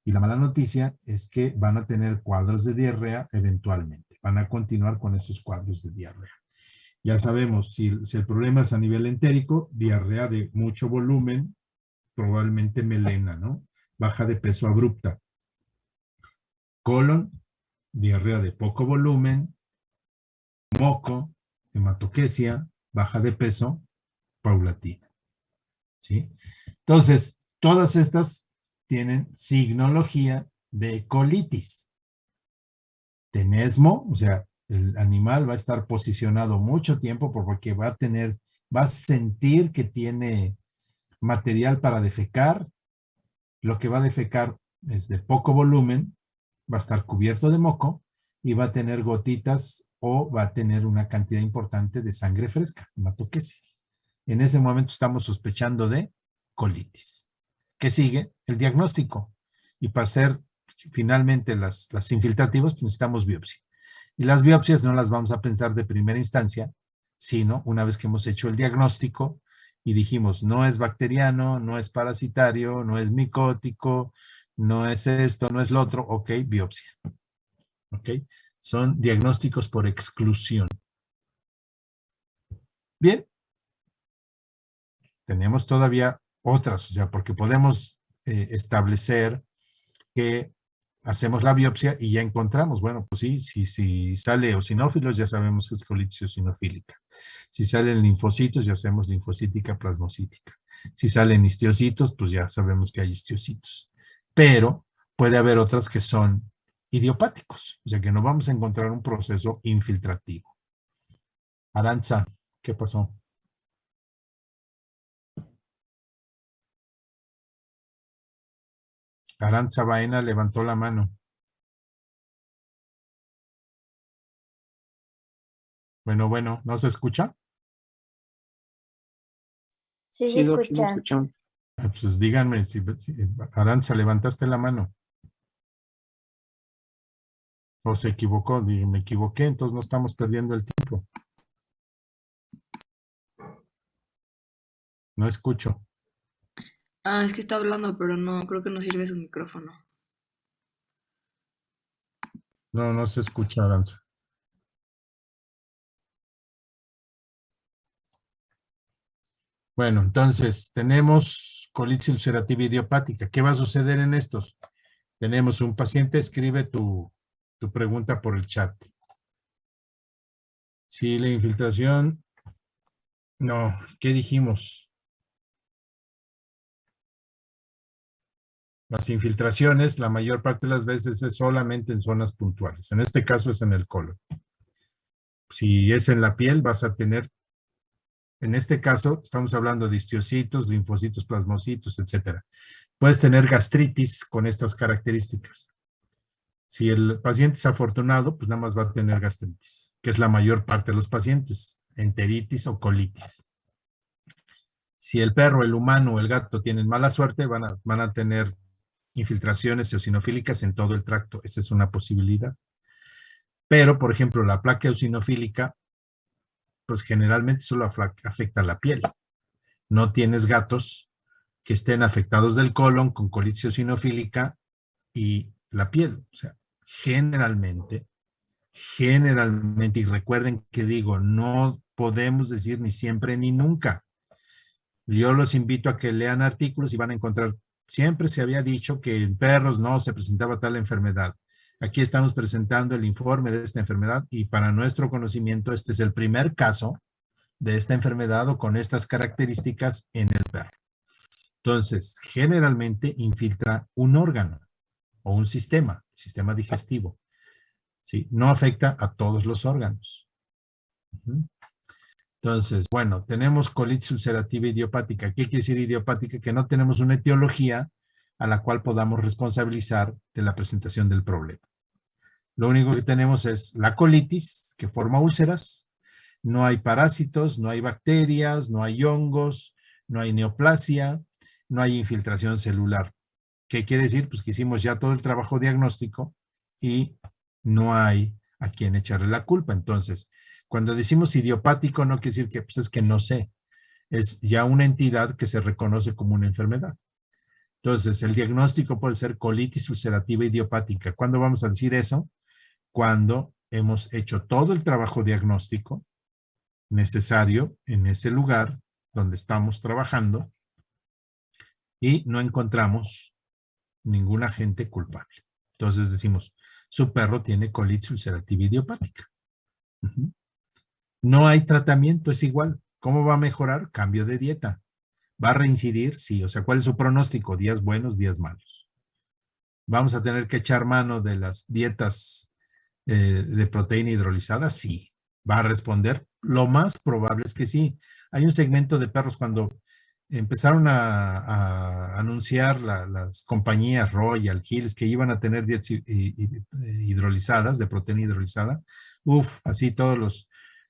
Y la mala noticia es que van a tener cuadros de diarrea eventualmente. Van a continuar con esos cuadros de diarrea. Ya sabemos, si el problema es a nivel entérico, diarrea de mucho volumen, probablemente melena, ¿no? Baja de peso abrupta. Colon, diarrea de poco volumen, moco, hematoquesia, baja de peso, paulatina. ¿Sí? Entonces, todas estas tienen signología de colitis. Tenesmo, o sea, el animal va a estar posicionado mucho tiempo porque va a sentir que tiene material para defecar. Lo que va a defecar es de poco volumen, va a estar cubierto de moco y va a tener gotitas o va a tener una cantidad importante de sangre fresca, hematoquesia. En ese momento estamos sospechando de colitis. ¿Qué sigue? El diagnóstico. Y para hacer finalmente las infiltrativas, pues necesitamos biopsia. Y las biopsias no las vamos a pensar de primera instancia, sino una vez que hemos hecho el diagnóstico y dijimos, no es bacteriano, no es parasitario, no es micótico, no es esto, no es lo otro, ok, biopsia. Ok, son diagnósticos por exclusión. Bien, tenemos todavía otras, o sea, porque podemos establecer que hacemos la biopsia y ya encontramos, bueno, pues sí, si sale eosinófilos, ya sabemos que es colitis eosinofílica. Si salen linfocitos, ya sabemos linfocítica, plasmocítica. Si salen histiocitos, pues ya sabemos que hay histiocitos. Pero puede haber otras que son idiopáticos, o sea que no vamos a encontrar un proceso infiltrativo. Arantza, ¿qué pasó? Arantza Baena levantó la mano. Bueno, ¿no se escucha? Sí se Doc, sí me escucha. escuchan. Pues díganme, Arantza, levantaste la mano. O se equivocó, me equivoqué, entonces no estamos perdiendo el tiempo. No escucho. Ah, es que está hablando, pero no, creo que no sirve su micrófono. No se escucha, Aranza. Bueno, entonces tenemos colitis ulcerativa idiopática. ¿Qué va a suceder en estos? Tenemos un paciente, escribe tu pregunta por el chat. Si la infiltración, no, ¿qué dijimos? Las infiltraciones, la mayor parte de las veces es solamente en zonas puntuales. En este caso es en el colon. Si es en la piel, vas a tener, en este caso, estamos hablando de histiocitos, linfocitos, plasmocitos, etcétera. Puedes tener gastritis con estas características. Si el paciente es afortunado, pues nada más va a tener gastritis, que es la mayor parte de los pacientes, enteritis o colitis. Si el perro, el humano o el gato tienen mala suerte, van a tener infiltraciones eosinofílicas en todo el tracto. Esa es una posibilidad. Pero, por ejemplo, la placa eosinofílica, pues generalmente solo afecta a la piel. No tienes gatos que estén afectados del colon con colitis eosinofílica y la piel. O sea, generalmente, y recuerden que digo, no podemos decir ni siempre ni nunca. Yo los invito a que lean artículos y van a encontrar, siempre se había dicho que en perros no se presentaba tal enfermedad. Aquí estamos presentando el informe de esta enfermedad y para nuestro conocimiento este es el primer caso de esta enfermedad o con estas características en el perro. Entonces, generalmente infiltra un órgano o un sistema digestivo. ¿Sí? No afecta a todos los órganos. Entonces, bueno, tenemos colitis ulcerativa idiopática. ¿Qué quiere decir idiopática? Que no tenemos una etiología a la cual podamos responsabilizar de la presentación del problema. Lo único que tenemos es la colitis, que forma úlceras. No hay parásitos, no hay bacterias, no hay hongos, no hay neoplasia, no hay infiltración celular. ¿Qué quiere decir? Pues que hicimos ya todo el trabajo diagnóstico y no hay a quien echarle la culpa. Entonces, cuando decimos idiopático no quiere decir que pues es que no sé. Es ya una entidad que se reconoce como una enfermedad. Entonces, el diagnóstico puede ser colitis ulcerativa idiopática. ¿Cuándo vamos a decir eso? Cuando hemos hecho todo el trabajo diagnóstico necesario en ese lugar donde estamos trabajando y no encontramos ningún agente culpable. Entonces decimos, su perro tiene colitis ulcerativa idiopática. No hay tratamiento, es igual. ¿Cómo va a mejorar? Cambio de dieta. ¿Va a reincidir? Sí. O sea, ¿cuál es su pronóstico? Días buenos, días malos. ¿Vamos a tener que echar mano de las dietas de proteína hidrolizada? Sí. ¿Va a responder? Lo más probable es que sí. Hay un segmento de perros cuando empezaron a anunciar las compañías Royal, Hills, que iban a tener dietas hidrolizadas, de proteína hidrolizada. Así todos los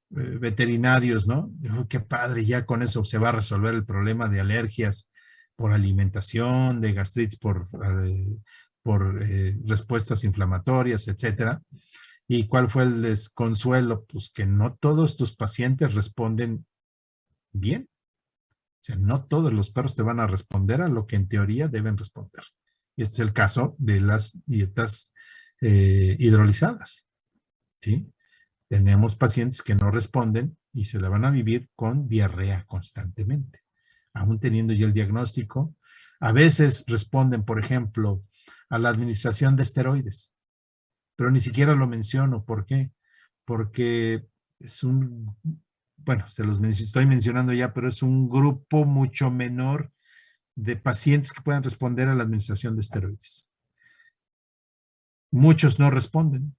veterinarios, ¿no? Qué padre, ya con eso se va a resolver el problema de alergias por alimentación, de gastritis por respuestas inflamatorias, etcétera. ¿Y cuál fue el desconsuelo? Pues que no todos tus pacientes responden bien. O sea, no todos los perros te van a responder a lo que en teoría deben responder. Este es el caso de las dietas hidrolizadas. ¿Sí? Tenemos pacientes que no responden y se la van a vivir con diarrea constantemente. Aún teniendo ya el diagnóstico, a veces responden, por ejemplo, a la administración de esteroides. Pero ni siquiera lo menciono. ¿Por qué? Porque es bueno, se los estoy mencionando ya, pero es un grupo mucho menor de pacientes que puedan responder a la administración de esteroides. Muchos no responden.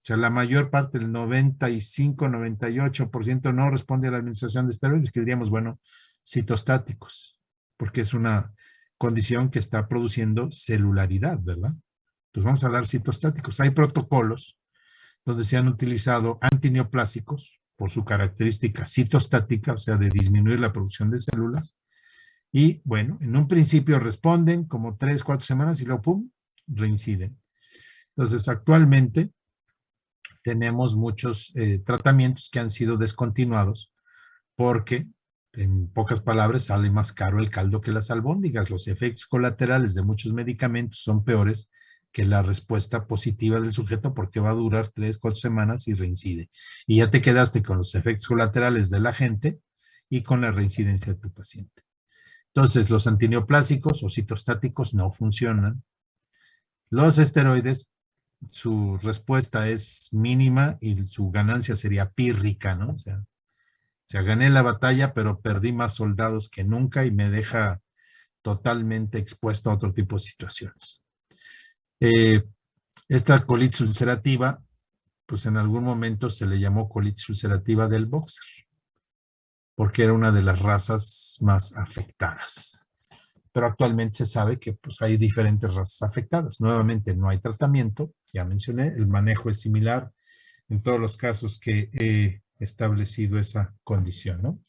O sea, la mayor parte, el 95, 98% no responde a la administración de esteroides, que diríamos, bueno, citostáticos, porque es una condición que está produciendo celularidad, ¿verdad? Pues vamos a dar citostáticos. Hay protocolos donde se han utilizado antineoplásicos por su característica citostática, o sea, de disminuir la producción de células. Y bueno, en un principio responden como 3, 4 semanas y luego, ¡pum!, reinciden. Entonces, actualmente tenemos muchos tratamientos que han sido descontinuados porque, en pocas palabras, sale más caro el caldo que las albóndigas. Los efectos colaterales de muchos medicamentos son peores que la respuesta positiva del sujeto porque va a durar 3, 4 semanas y reincide. Y ya te quedaste con los efectos colaterales de la gente y con la reincidencia de tu paciente. Entonces, los antineoplásicos o citostáticos no funcionan. Los esteroides, su respuesta es mínima y su ganancia sería pírrica, ¿no? O sea, gané la batalla, pero perdí más soldados que nunca y me deja totalmente expuesto a otro tipo de situaciones. Esta colitis ulcerativa, pues en algún momento se le llamó colitis ulcerativa del boxer, porque era una de las razas más afectadas. Pero actualmente se sabe que pues, hay diferentes razas afectadas. Nuevamente, no hay tratamiento, ya mencioné, el manejo es similar en todos los casos que he establecido esa condición, ¿no?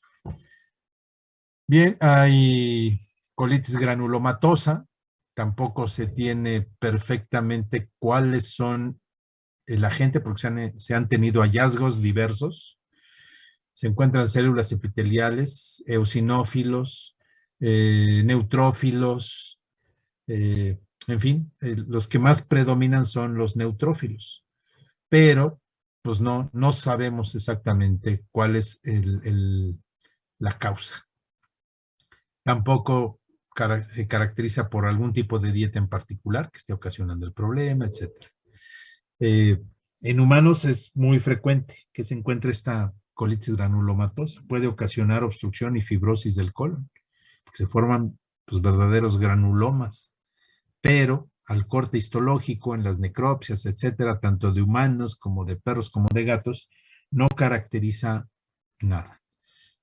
Bien, hay colitis granulomatosa, tampoco se tiene perfectamente cuáles son el agente, porque se han tenido hallazgos diversos. Se encuentran células epiteliales, eosinófilos, neutrófilos, en fin, los que más predominan son los neutrófilos, pero pues no sabemos exactamente cuál es la causa. Tampoco se caracteriza por algún tipo de dieta en particular que esté ocasionando el problema, etc. En humanos es muy frecuente que se encuentre esta colitis granulomatosa. Puede ocasionar obstrucción y fibrosis del colon, porque se forman pues, verdaderos granulomas. Pero al corte histológico, en las necropsias, etcétera, tanto de humanos como de perros como de gatos, no caracteriza nada.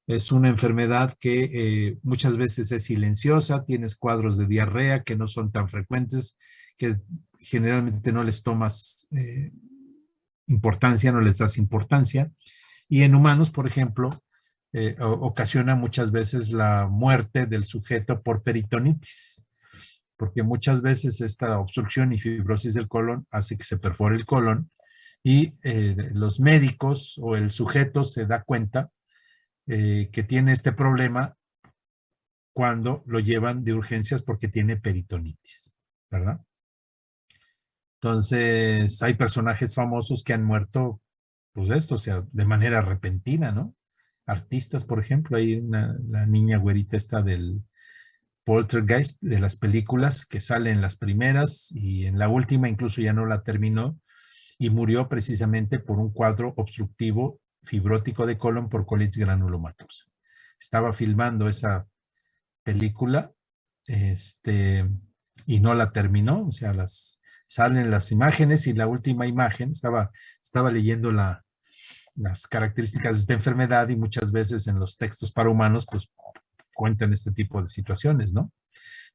Es una enfermedad que muchas veces es silenciosa, tienes cuadros de diarrea que no son tan frecuentes, que generalmente no les tomas importancia, no les das importancia. Y en humanos, por ejemplo, ocasiona muchas veces la muerte del sujeto por peritonitis, porque muchas veces esta obstrucción y fibrosis del colon hace que se perfore el colon y los médicos o el sujeto se da cuenta que tiene este problema cuando lo llevan de urgencias porque tiene peritonitis, ¿verdad? Entonces, hay personajes famosos que han muerto, pues esto, o sea, de manera repentina, ¿no? Artistas, por ejemplo, hay la niña güerita esta del Poltergeist, de las películas, que sale en las primeras y en la última incluso ya no la terminó y murió precisamente por un cuadro obstructivo fibrótico de colon por colitis granulomatosa. Estaba filmando esa película y no la terminó, o sea, salen las imágenes y la última imagen, estaba leyendo las características de esta enfermedad y muchas veces en los textos para humanos, pues cuentan este tipo de situaciones, ¿no?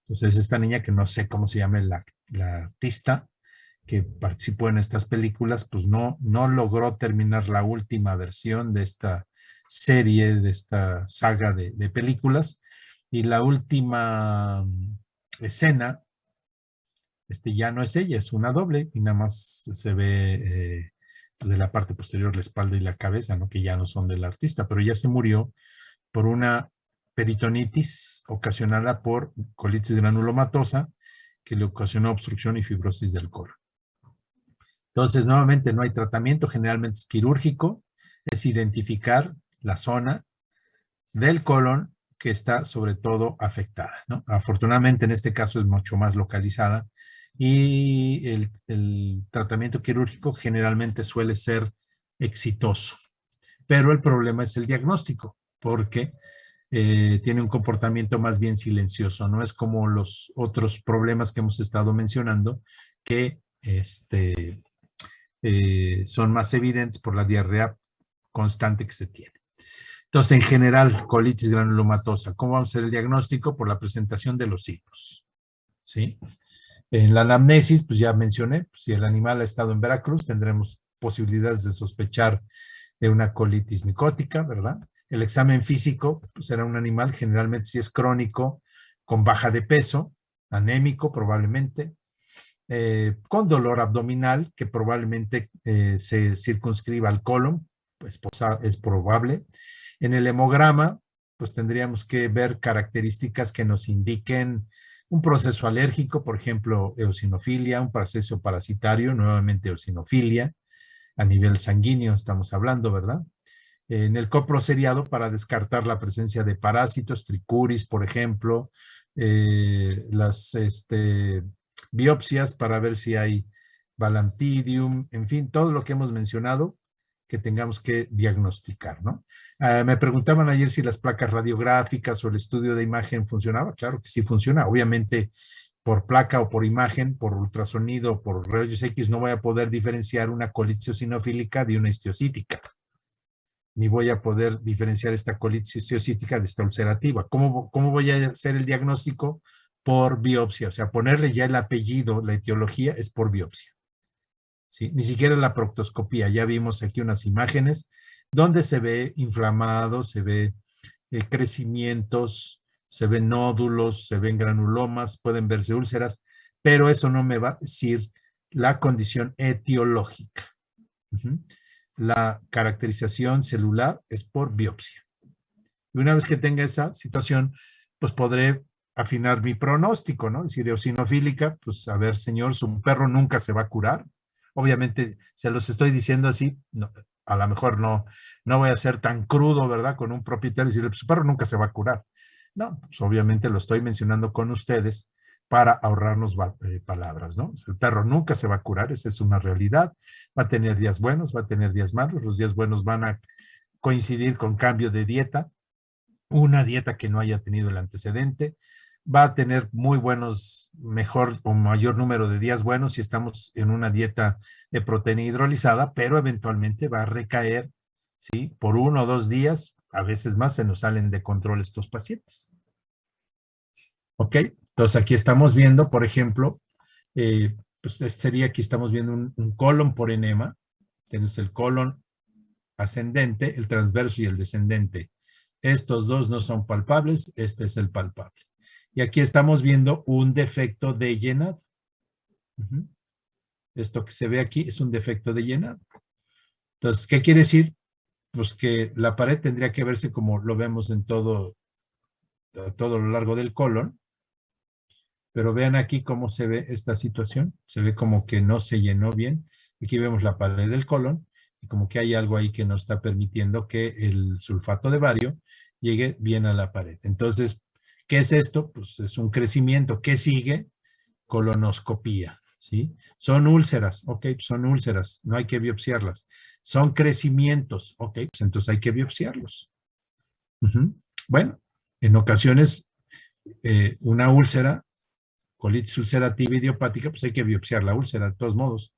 Entonces, esta niña que no sé cómo se llama la artista que participó en estas películas, pues no logró terminar la última versión de esta serie, de esta saga de películas, y la última escena, ya no es ella, es una doble, y nada más se ve pues de la parte posterior, la espalda y la cabeza, ¿no? Que ya no son del artista, pero ya se murió por una peritonitis ocasionada por colitis granulomatosa que le ocasionó obstrucción y fibrosis del colon. Entonces, nuevamente, no hay tratamiento, generalmente es quirúrgico, es identificar la zona del colon que está sobre todo afectada, ¿no? Afortunadamente, en este caso es mucho más localizada y el tratamiento quirúrgico generalmente suele ser exitoso. Pero el problema es el diagnóstico, porque tiene un comportamiento más bien silencioso, no es como los otros problemas que hemos estado mencionando, que son más evidentes por la diarrea constante que se tiene. Entonces, en general, colitis granulomatosa, ¿cómo vamos a hacer el diagnóstico? Por la presentación de los signos, ¿sí? En la anamnesis, pues ya mencioné, pues, si el animal ha estado en Veracruz, tendremos posibilidades de sospechar de una colitis micótica, ¿verdad? El examen físico, pues será un animal, generalmente si es crónico, con baja de peso, anémico probablemente, con dolor abdominal, que probablemente se circunscriba al colon, pues es probable. En el hemograma, pues tendríamos que ver características que nos indiquen un proceso alérgico, por ejemplo, eosinofilia, un proceso parasitario, nuevamente eosinofilia, a nivel sanguíneo estamos hablando, ¿verdad? en el coproseriado para descartar la presencia de parásitos, tricuris, por ejemplo, las biopsias para ver si hay Balantidium, en fin, todo lo que hemos mencionado que tengamos que diagnosticar, ¿no? Me preguntaban ayer si las placas radiográficas o el estudio de imagen funcionaba. Claro que sí funciona. Obviamente, por placa o por imagen, por ultrasonido, por rayos X, no voy a poder diferenciar una colitis eosinofílica de una histiocítica. Ni voy a poder diferenciar esta colitis histiocítica de esta ulcerativa. ¿Cómo voy a hacer el diagnóstico? Por biopsia. O sea, ponerle ya el apellido, la etiología, es por biopsia. ¿Sí? Ni siquiera la proctoscopía. Ya vimos aquí unas imágenes donde se ve inflamado, se ve crecimientos, se ven nódulos, se ven granulomas, pueden verse úlceras, pero eso no me va a decir la condición etiológica. La caracterización celular es por biopsia. Y una vez que tenga esa situación, pues podré afinar mi pronóstico, ¿no? Es decir, eosinofílica, pues a ver, señor, su perro nunca se va a curar. Obviamente, se los estoy diciendo así, no, a lo mejor no voy a ser tan crudo, ¿verdad? Con un propietario y decirle, pues, su perro nunca se va a curar. No, pues obviamente lo estoy mencionando con ustedes para ahorrarnos palabras, ¿no? El perro nunca se va a curar, esa es una realidad. Va a tener días buenos, va a tener días malos. Los días buenos van a coincidir con cambio de dieta, una dieta que no haya tenido el antecedente. Va a tener muy buenos, mejor o mayor número de días buenos si estamos en una dieta de proteína hidrolizada, pero eventualmente va a recaer, ¿sí? Por 1 o 2 días, a veces más, se nos salen de control estos pacientes. ¿Ok? Entonces aquí estamos viendo, por ejemplo, pues sería aquí estamos viendo un colon por enema. Tenemos el colon ascendente, el transverso y el descendente. Estos dos no son palpables, este es el palpable. Y aquí estamos viendo un defecto de llenado. Esto que se ve aquí es un defecto de llenado. Entonces, ¿qué quiere decir? Pues que la pared tendría que verse como lo vemos en todo lo largo del colon. Pero vean aquí cómo se ve esta situación. Se ve como que no se llenó bien. Aquí vemos la pared del colon y como que hay algo ahí que no está permitiendo que el sulfato de bario llegue bien a la pared. Entonces, ¿qué es esto? Pues es un crecimiento. ¿Qué sigue? Colonoscopía, ¿sí? Son úlceras, ok, son úlceras, no hay que biopsiarlas. Son crecimientos, ok, pues entonces hay que biopsiarlos. Bueno, en ocasiones una úlcera, colitis ulcerativa idiopática, pues hay que biopsiar la úlcera de todos modos.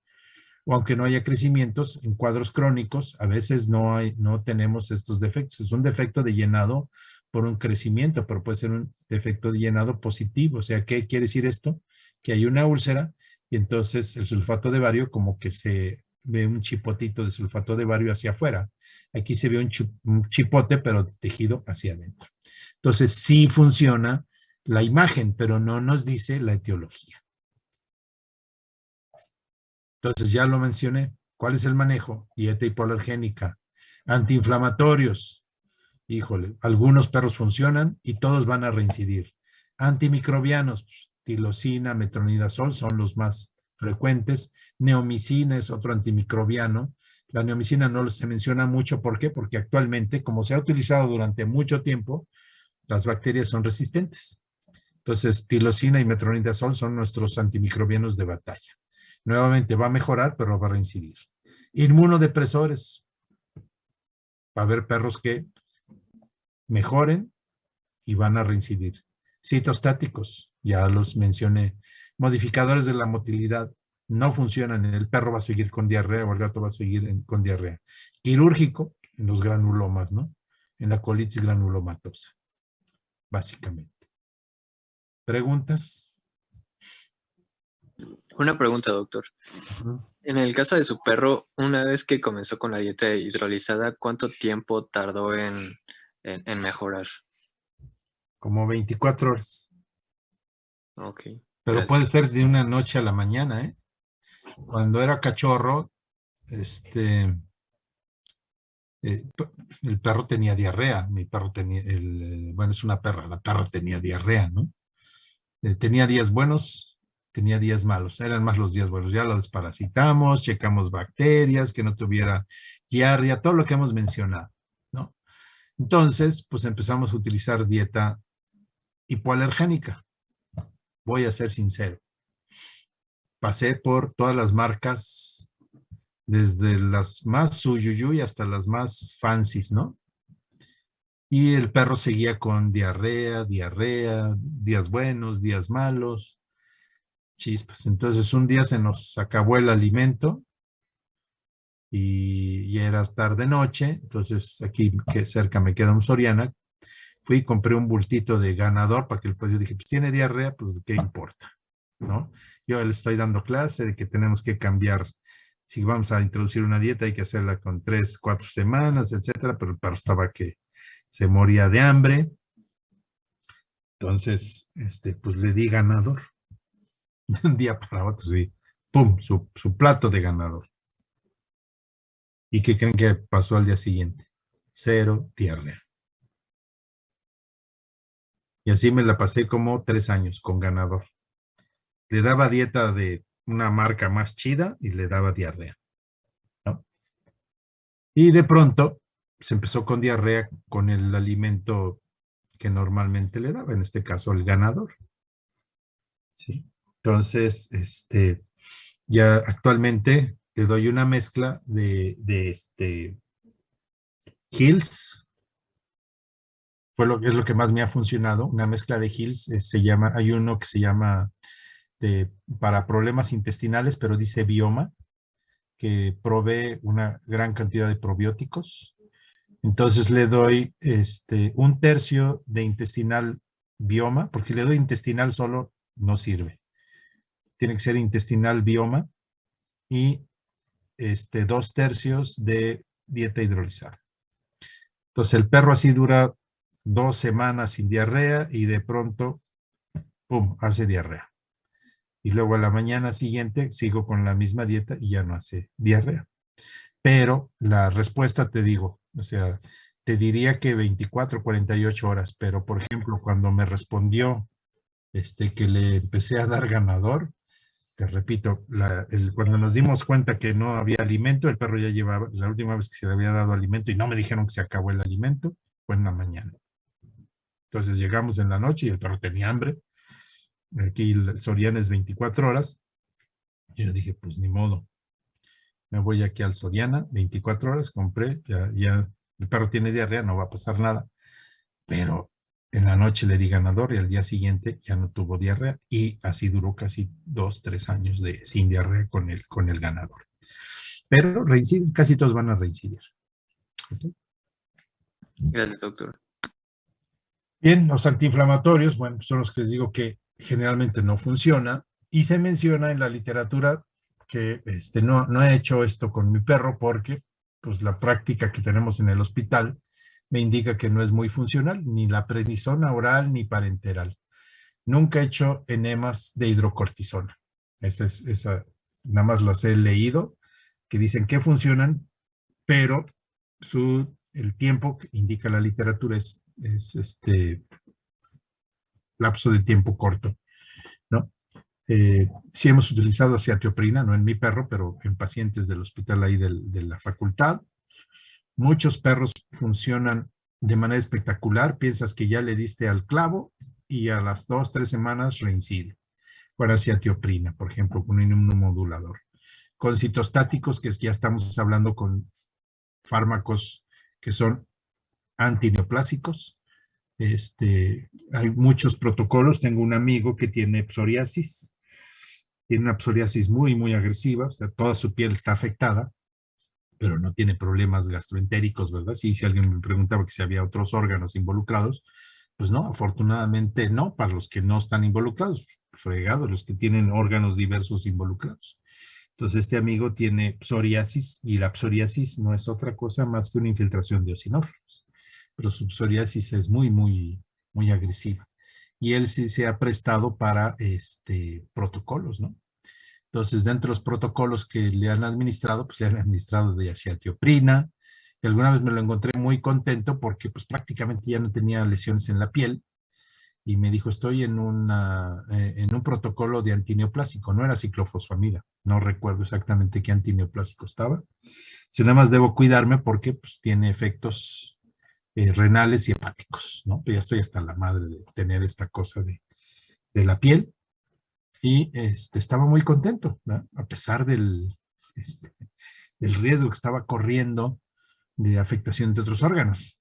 O aunque no haya crecimientos, en cuadros crónicos, a veces no tenemos estos defectos. Es un defecto de llenado por un crecimiento, pero puede ser un defecto de llenado positivo. O sea, ¿qué quiere decir esto? Que hay una úlcera y entonces el sulfato de bario como que se ve un chipotito de sulfato de bario hacia afuera. Aquí se ve un chipote, pero tejido hacia adentro. Entonces sí funciona la imagen, pero no nos dice la etiología. Entonces ya lo mencioné. ¿Cuál es el manejo? Dieta hipoalergénica, antiinflamatorios. Híjole, algunos perros funcionan y todos van a reincidir. Antimicrobianos, tilosina, metronidazol son los más frecuentes. Neomicina es otro antimicrobiano. La neomicina no se menciona mucho. ¿Por qué? Porque actualmente, como se ha utilizado durante mucho tiempo, las bacterias son resistentes. Entonces, tilosina y metronidazol son nuestros antimicrobianos de batalla. Nuevamente va a mejorar, pero va a reincidir. Inmunodepresores. Va a haber perros que mejoren y van a reincidir. Citostáticos, ya los mencioné. Modificadores de la motilidad no funcionan. El perro va a seguir con diarrea o el gato va a seguir con diarrea. Quirúrgico, en los granulomas, ¿no? En la colitis granulomatosa, básicamente. ¿Preguntas? Una pregunta, doctor. En el caso de su perro, una vez que comenzó con la dieta hidrolizada, ¿cuánto tiempo tardó en mejorar? Como 24 horas. Ok. Pero Gracias. puede ser de una noche a la mañana, ¿eh? Cuando era cachorro, el perro tenía diarrea. Mi perro tenía, bueno, es una perra, la perra tenía diarrea, ¿no? Tenía días buenos, tenía días malos. Eran más los días buenos. Ya lo desparasitamos, checamos bacterias, que no tuviera diarrea, todo lo que hemos mencionado. Entonces, pues empezamos a utilizar dieta hipoalergénica. Voy a ser sincero. Pasé por todas las marcas, desde las más suyuyuy hasta las más fancies, ¿no? Y el perro seguía con diarrea, días buenos, días malos, chispas. Entonces un día se nos acabó el alimento y ya era tarde noche, entonces aquí que cerca me queda un Soriana, fui y compré un bultito de ganador para que el perro, yo dije, pues tiene diarrea, pues qué importa, ¿no? Yo le estoy dando clase de que tenemos que cambiar, si vamos a introducir una dieta hay que hacerla con 3, 4 semanas, etcétera, pero el perro estaba que se moría de hambre. Entonces, pues le di ganador. De un día para otro, sí. ¡Pum! Su plato de ganador. ¿Y qué creen que pasó al día siguiente? 0 diarrea. Y así me la pasé como 3 años con ganador. Le daba dieta de una marca más chida y le daba diarrea, ¿no? Y de pronto se empezó con diarrea con el alimento que normalmente le daba, en este caso el ganador. ¿Sí? Entonces, ya actualmente le doy una mezcla de Hills, es lo que más me ha funcionado, una mezcla de Hills, hay uno que se llama para problemas intestinales, pero dice Bioma, que provee una gran cantidad de probióticos. Entonces le doy 1/3 de intestinal Bioma, porque le doy intestinal solo, no sirve. Tiene que ser intestinal Bioma y 2/3 de dieta hidrolizada. Entonces el perro así dura 2 semanas sin diarrea y de pronto, ¡pum!, hace diarrea. Y luego a la mañana siguiente sigo con la misma dieta y ya no hace diarrea. Pero la respuesta te digo, o sea, te diría que 24, 48 horas, pero por ejemplo, cuando me respondió que le empecé a dar ganador, te repito, cuando nos dimos cuenta que no había alimento, el perro ya llevaba, la última vez que se le había dado alimento y no me dijeron que se acabó el alimento, fue en la mañana. Entonces llegamos en la noche y el perro tenía hambre. Aquí el Soriana es 24 horas. Yo dije, pues ni modo. Me voy aquí al Soriana, 24 horas, compré, ya el perro tiene diarrea, no va a pasar nada. Pero en la noche le di ganador y al día siguiente ya no tuvo diarrea y así duró casi 2, 3 años sin diarrea con el ganador. Pero reinciden, casi todos van a reincidir. ¿Okay? Gracias, doctor. Bien, los antiinflamatorios, bueno, son los que les digo que generalmente no funcionan y se menciona en la literatura que no he hecho esto con mi perro porque pues la práctica que tenemos en el hospital me indica que no es muy funcional, ni la prednisona oral ni parenteral. Nunca he hecho enemas de hidrocortisona. Esa nada más los he leído, que dicen que funcionan, pero el tiempo que indica la literatura es lapso de tiempo corto, ¿no? Sí hemos utilizado acetioprid, no en mi perro, pero en pacientes del hospital ahí de la facultad. Muchos perros funcionan de manera espectacular, piensas que ya le diste al clavo y a las 2, 3 semanas reincide. Con acetioprina, por ejemplo, con un inmunomodulador. Con citostáticos, que ya estamos hablando con fármacos que son antineoplásicos. Hay muchos protocolos. Tengo un amigo que tiene psoriasis. Tiene una psoriasis muy, muy agresiva. O sea, toda su piel está afectada, pero no tiene problemas gastroentéricos, ¿verdad? Sí, si alguien me preguntaba que si había otros órganos involucrados, pues no, afortunadamente no, para los que no están involucrados, fregados, los que tienen órganos diversos involucrados. Entonces este amigo tiene psoriasis y la psoriasis no es otra cosa más que una infiltración de eosinófilos, pero su psoriasis es muy, muy, muy agresiva. Y él sí se ha prestado para protocolos, ¿no? Entonces, dentro de los protocolos que le han administrado, pues le han administrado de acetioprina. Y alguna vez me lo encontré muy contento porque pues prácticamente ya no tenía lesiones en la piel. Y me dijo, estoy en un protocolo de antineoplásico. No era ciclofosfamida. No recuerdo exactamente qué antineoplásico estaba. Si nada más debo cuidarme porque pues, tiene efectos renales y hepáticos, ¿no? Pues ya estoy hasta la madre de tener esta cosa de la piel. Y estaba muy contento, ¿no? A pesar del riesgo que estaba corriendo de afectación de otros órganos.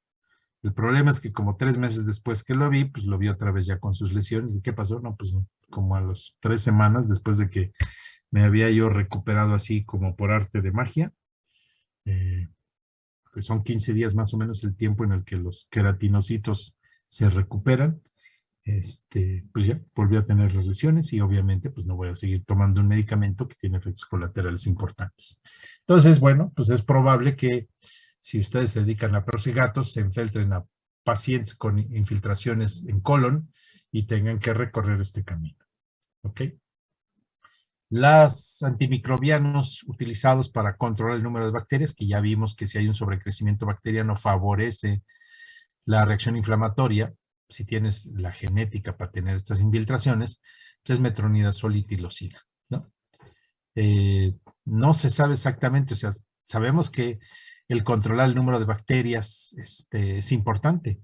El problema es que como 3 meses después que lo vi, pues lo vi otra vez ya con sus lesiones. ¿Y qué pasó? No, pues como a las 3 semanas después de que me había yo recuperado así como por arte de magia, que son 15 días más o menos el tiempo en el que los queratinocitos se recuperan, pues ya volví a tener las lesiones y obviamente pues no voy a seguir tomando un medicamento que tiene efectos colaterales importantes. Entonces, bueno, pues es probable que si ustedes se dedican a perros y gatos, se infiltren a pacientes con infiltraciones en colon y tengan que recorrer este camino. ¿Ok? Los antimicrobianos utilizados para controlar el número de bacterias, que ya vimos que si hay un sobrecrecimiento bacteriano favorece la reacción inflamatoria, si tienes la genética para tener estas infiltraciones, pues es metronidazol y tilosina, ¿no? No se sabe exactamente, o sea, sabemos que el controlar el número de bacterias es importante,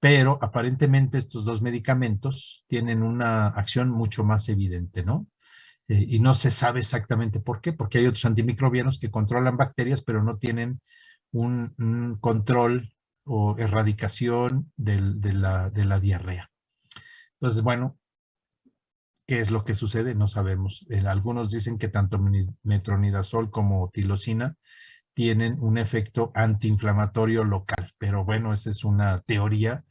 pero aparentemente estos dos medicamentos tienen una acción mucho más evidente, ¿no? Y no se sabe exactamente por qué, porque hay otros antimicrobianos que controlan bacterias, pero no tienen un control o erradicación de la diarrea. Entonces, bueno, ¿qué es lo que sucede? No sabemos. Algunos dicen que tanto metronidazol como tilosina tienen un efecto antiinflamatorio local, pero bueno, esa es una teoría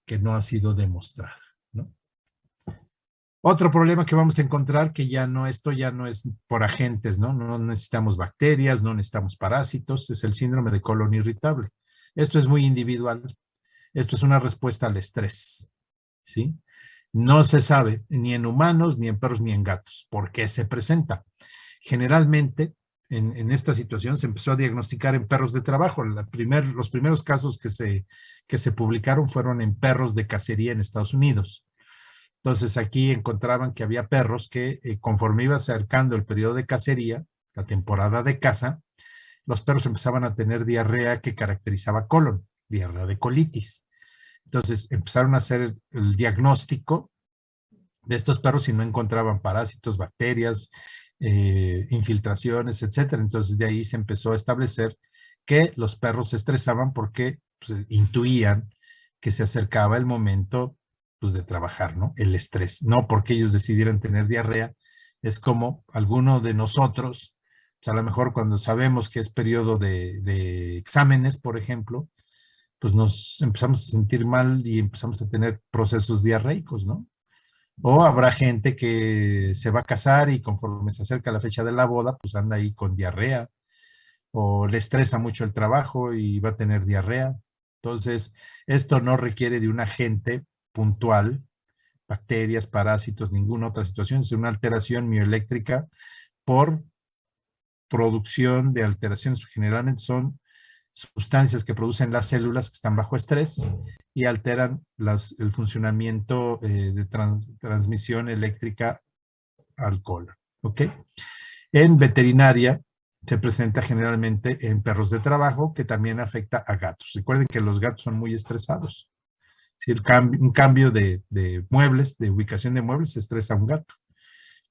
que no ha sido demostrada, ¿no? Otro problema que vamos a encontrar, que esto ya no es por agentes, ¿no? No necesitamos bacterias, no necesitamos parásitos, es el síndrome de colon irritable. Esto es muy individual. Esto es una respuesta al estrés, ¿sí? No se sabe ni en humanos, ni en perros, ni en gatos por qué se presenta. Generalmente, en esta situación se empezó a diagnosticar en perros de trabajo. Los primeros casos que se publicaron fueron en perros de cacería en Estados Unidos. Entonces aquí encontraban que había perros que conforme iba acercando el periodo de cacería, la temporada de caza, los perros empezaban a tener diarrea que caracterizaba colon, diarrea de colitis. Entonces empezaron a hacer el diagnóstico de estos perros y no encontraban parásitos, bacterias, infiltraciones, etcétera. Entonces de ahí se empezó a establecer que los perros se estresaban porque pues, intuían que se acercaba el momento pues, de trabajar, ¿no? El estrés, no porque ellos decidieran tener diarrea, es como alguno de nosotros, pues, a lo mejor cuando sabemos que es periodo de exámenes, por ejemplo, pues nos empezamos a sentir mal y empezamos a tener procesos diarreicos, ¿no? O habrá gente que se va a casar y conforme se acerca la fecha de la boda, pues anda ahí con diarrea, o le estresa mucho el trabajo y va a tener diarrea. Entonces, esto no requiere de un agente puntual, bacterias, parásitos, ninguna otra situación, es una alteración mioeléctrica por producción de alteraciones, generalmente son sustancias que producen las células que están bajo estrés y alteran el funcionamiento de transmisión eléctrica al colon. ¿Ok? En veterinaria se presenta generalmente en perros de trabajo, que también afecta a gatos. Recuerden que los gatos son muy estresados. Si un cambio de muebles, de ubicación de muebles, estresa a un gato.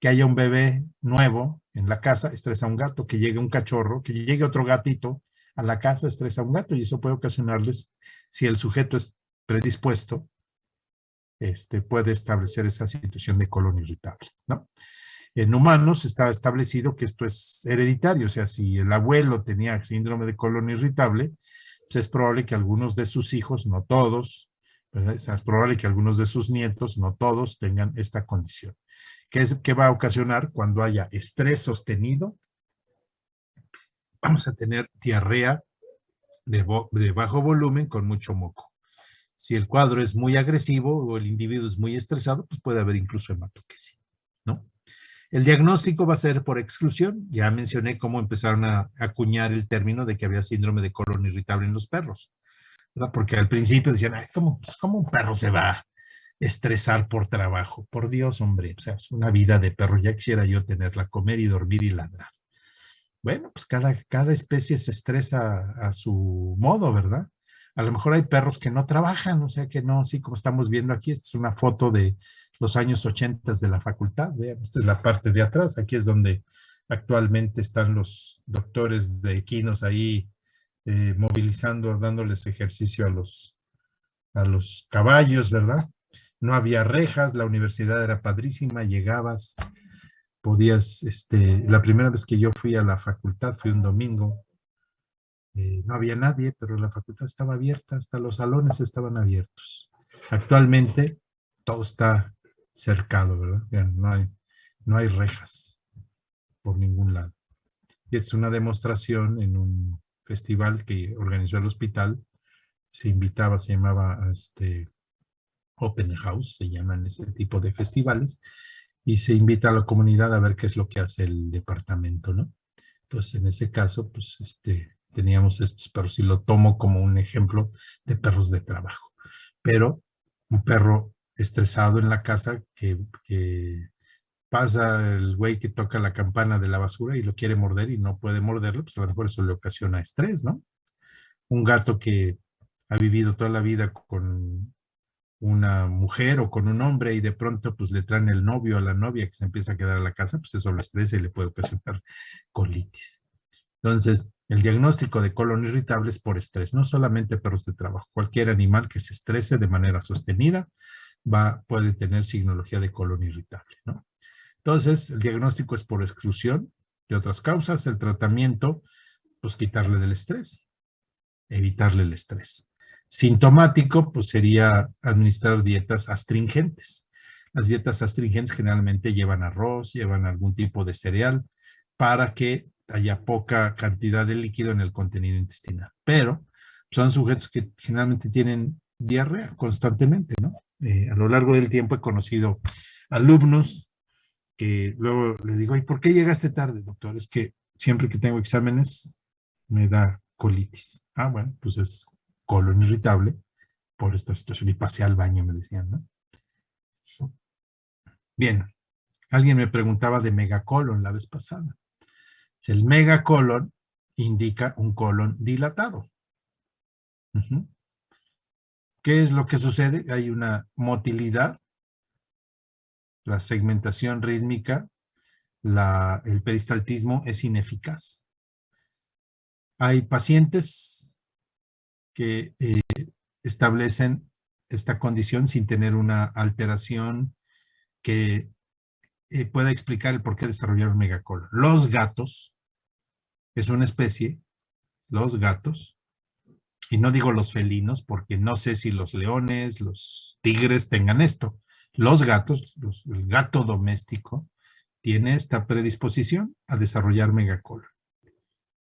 Que haya un bebé nuevo en la casa, estresa a un gato. Que llegue un cachorro, que llegue otro gatito a la casa, estresa a un gato. Y eso puede ocasionarles, si el sujeto es predispuesto, puede establecer esa situación de colon irritable, ¿no? En humanos está establecido que esto es hereditario, o sea, si el abuelo tenía síndrome de colon irritable, pues es probable que algunos de sus hijos, no todos, ¿verdad? Es probable que algunos de sus nietos, no todos, tengan esta condición. ¿Qué va a ocasionar cuando haya estrés sostenido? Vamos a tener diarrea de bajo volumen con mucho moco. Si el cuadro es muy agresivo o el individuo es muy estresado, pues puede haber incluso hematoquesia, ¿no? El diagnóstico va a ser por exclusión. Ya mencioné cómo empezaron a acuñar el término de que había síndrome de colon irritable en los perros, ¿verdad? Porque al principio decían, ay, ¿cómo un perro se va a estresar por trabajo? Por Dios, hombre, o sea, es una vida de perro. Ya quisiera yo tenerla, comer y dormir y ladrar. Bueno, pues cada especie se estresa a su modo, ¿verdad? A lo mejor hay perros que no trabajan, o sea que no, sí, como estamos viendo aquí, esta es una foto de los años 80 de la facultad. Vean, esta es la parte de atrás, aquí es donde actualmente están los doctores de equinos ahí movilizando, dándoles ejercicio a los caballos, ¿verdad? No había rejas, la universidad era padrísima, llegabas, podías, la primera vez que yo fui a la facultad fue un domingo, no había nadie, pero la facultad estaba abierta, hasta los salones estaban abiertos. Actualmente todo está cercado, ¿verdad? Vean, no hay rejas por ningún lado. Y es una demostración en un festival que organizó el hospital, se llamaba Open House, se llaman ese tipo de festivales, y se invita a la comunidad a ver qué es lo que hace el departamento, ¿no? Entonces, en ese caso, pues, teníamos estos perros y lo tomo como un ejemplo de perros de trabajo. Pero un perro estresado en la casa que pasa el güey que toca la campana de la basura y lo quiere morder y no puede morderlo, pues a lo mejor eso le ocasiona estrés, ¿no? Un gato que ha vivido toda la vida con una mujer o con un hombre y de pronto pues le traen el novio a la novia que se empieza a quedar a la casa, pues eso lo estresa y le puede ocasionar colitis. Entonces, el diagnóstico de colon irritable es por estrés, no solamente perros de trabajo. Cualquier animal que se estrese de manera sostenida puede tener signología de colon irritable, ¿no? Entonces, el diagnóstico es por exclusión de otras causas. El tratamiento, pues quitarle del estrés, evitarle el estrés. Sintomático, pues sería administrar dietas astringentes. Las dietas astringentes generalmente llevan arroz, llevan algún tipo de cereal para que haya poca cantidad de líquido en el contenido intestinal. Pero son sujetos que generalmente tienen diarrea constantemente, ¿no? A lo largo del tiempo he conocido alumnos que luego le digo, ¿y por qué llegaste tarde, doctor? Es que siempre que tengo exámenes me da colitis. Ah, bueno, pues es colon irritable por esta situación. Y pasé al baño, me decían, ¿no? Bien, alguien me preguntaba de megacolon la vez pasada. El megacolon indica un colon dilatado. ¿Qué es lo que sucede? Hay una motilidad, la segmentación rítmica, el peristaltismo es ineficaz. Hay pacientes que establecen esta condición sin tener una alteración que pueda explicar el por qué desarrollaron megacolon. Los gatos, es una especie, los gatos, y no digo los felinos porque no sé si los leones, los tigres tengan esto. Los gatos, el gato doméstico, tiene esta predisposición a desarrollar megacolon.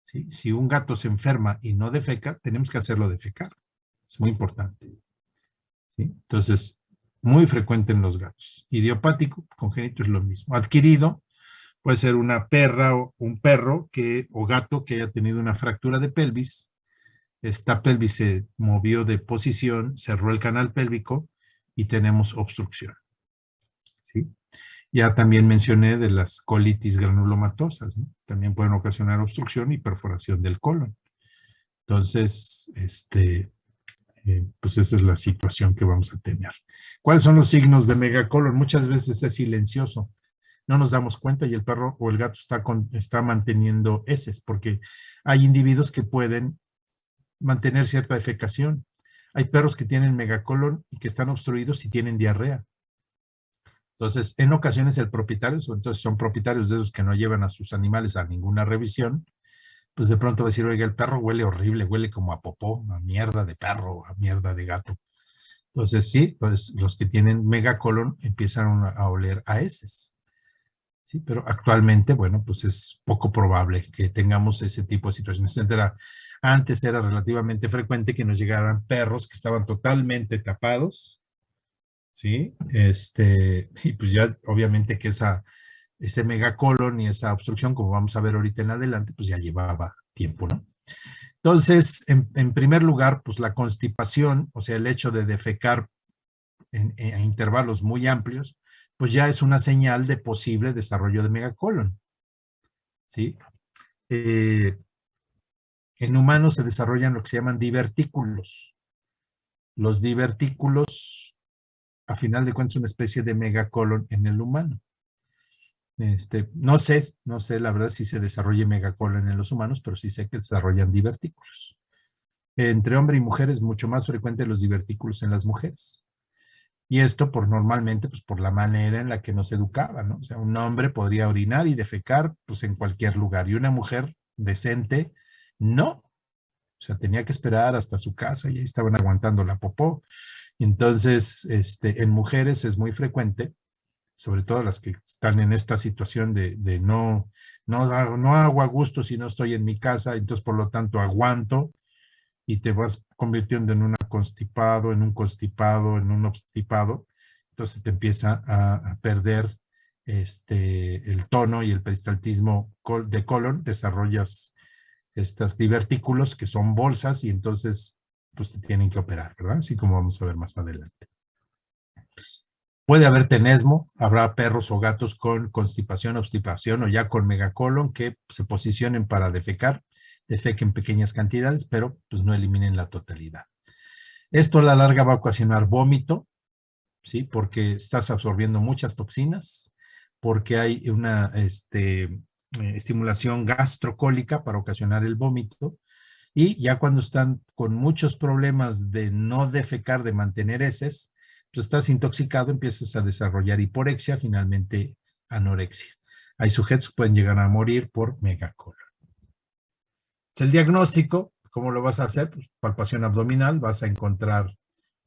¿Sí? Si un gato se enferma y no defeca, tenemos que hacerlo defecar. Es muy importante. ¿Sí? Entonces, muy frecuente en los gatos. Idiopático, congénito es lo mismo. Adquirido, puede ser una perra o un perro o gato que haya tenido una fractura de pelvis. Esta pelvis se movió de posición, cerró el canal pélvico y tenemos obstrucción. ¿Sí? Ya también mencioné de las colitis granulomatosas, ¿no? También pueden ocasionar obstrucción y perforación del colon. Entonces, pues esa es la situación que vamos a tener. ¿Cuáles son los signos de megacolon? Muchas veces es silencioso. No nos damos cuenta y el perro o el gato está manteniendo heces, porque hay individuos que pueden mantener cierta defecación. Hay perros que tienen megacolon y que están obstruidos y tienen diarrea. Entonces, en ocasiones el propietario, entonces son propietarios de esos que no llevan a sus animales a ninguna revisión, pues de pronto va a decir, oiga, el perro huele horrible, huele como a popó, a mierda de perro, a mierda de gato. Entonces, sí, pues los que tienen megacolon empiezan a oler a heces. Sí, pero actualmente, bueno, pues es poco probable que tengamos ese tipo de situaciones. Antes era relativamente frecuente que nos llegaran perros que estaban totalmente tapados, ¿sí? Y pues ya obviamente que ese megacolon y esa obstrucción, como vamos a ver ahorita en adelante, pues ya llevaba tiempo, ¿no? Entonces, en primer lugar, pues la constipación, o sea, el hecho de defecar a intervalos muy amplios, pues ya es una señal de posible desarrollo de megacolon, ¿sí? En humanos se desarrollan lo que se llaman divertículos. Los divertículos, a final de cuentas, una especie de megacolon en el humano. No sé la verdad si se desarrolla megacolon en los humanos, pero sí sé que desarrollan divertículos. Entre hombre y mujer es mucho más frecuente los divertículos en las mujeres. Y esto normalmente, pues por la manera en la que nos educaban, ¿no? O sea, un hombre podría orinar y defecar, pues en cualquier lugar, y una mujer decente, no. O sea, tenía que esperar hasta su casa y ahí estaban aguantando la popó. Entonces, en mujeres es muy frecuente, sobre todo las que están en esta situación de no hago a gusto si no estoy en mi casa, entonces por lo tanto aguanto, y te vas convirtiendo en un constipado, en un obstipado, entonces te empieza a perder el tono y el peristaltismo de colon, desarrollas estos divertículos que son bolsas y entonces pues te tienen que operar, ¿verdad? Así como vamos a ver más adelante. Puede haber tenesmo, habrá perros o gatos con constipación, obstipación o ya con megacolon que se posicionen para defecar, defequen pequeñas cantidades, pero pues no eliminen la totalidad. Esto a la larga va a ocasionar vómito, ¿sí? Porque estás absorbiendo muchas toxinas, porque hay una estimulación gastrocólica para ocasionar el vómito, y ya cuando están con muchos problemas de no defecar, de mantener heces, pues estás intoxicado, empiezas a desarrollar hiporexia, finalmente anorexia. Hay sujetos que pueden llegar a morir por megacolon. El diagnóstico, ¿cómo lo vas a hacer? Pues, palpación abdominal, vas a encontrar,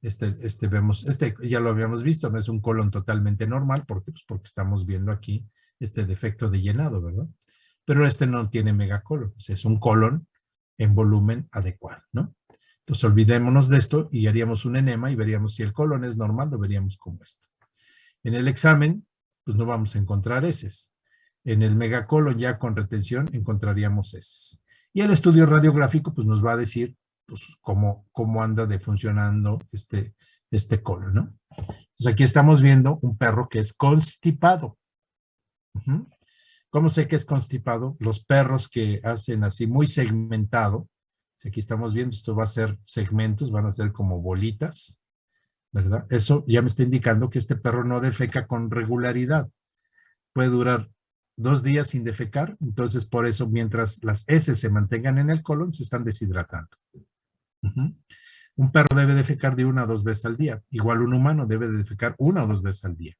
ya lo habíamos visto, no es un colon totalmente normal, ¿por qué? Pues porque estamos viendo aquí este defecto de llenado, ¿verdad? Pero no tiene megacolon, es un colon en volumen adecuado, ¿no? Entonces olvidémonos de esto y haríamos un enema y veríamos si el colon es normal, lo veríamos como esto. En el examen, pues no vamos a encontrar heces. En el megacolon ya con retención encontraríamos heces. Y el estudio radiográfico pues nos va a decir pues, cómo anda funcionando este colon, ¿no? Entonces aquí estamos viendo un perro que es constipado. ¿Cómo sé que es constipado? Los perros que hacen así muy segmentado, aquí estamos viendo, esto va a ser segmentos, van a ser como bolitas, ¿verdad? Eso ya me está indicando que este perro no defeca con regularidad. Puede durar 2 días sin defecar, entonces por eso mientras las heces se mantengan en el colon, se están deshidratando. Un perro debe defecar de 1 a 2 veces al día. Igual un humano debe de defecar 1 o 2 veces al día.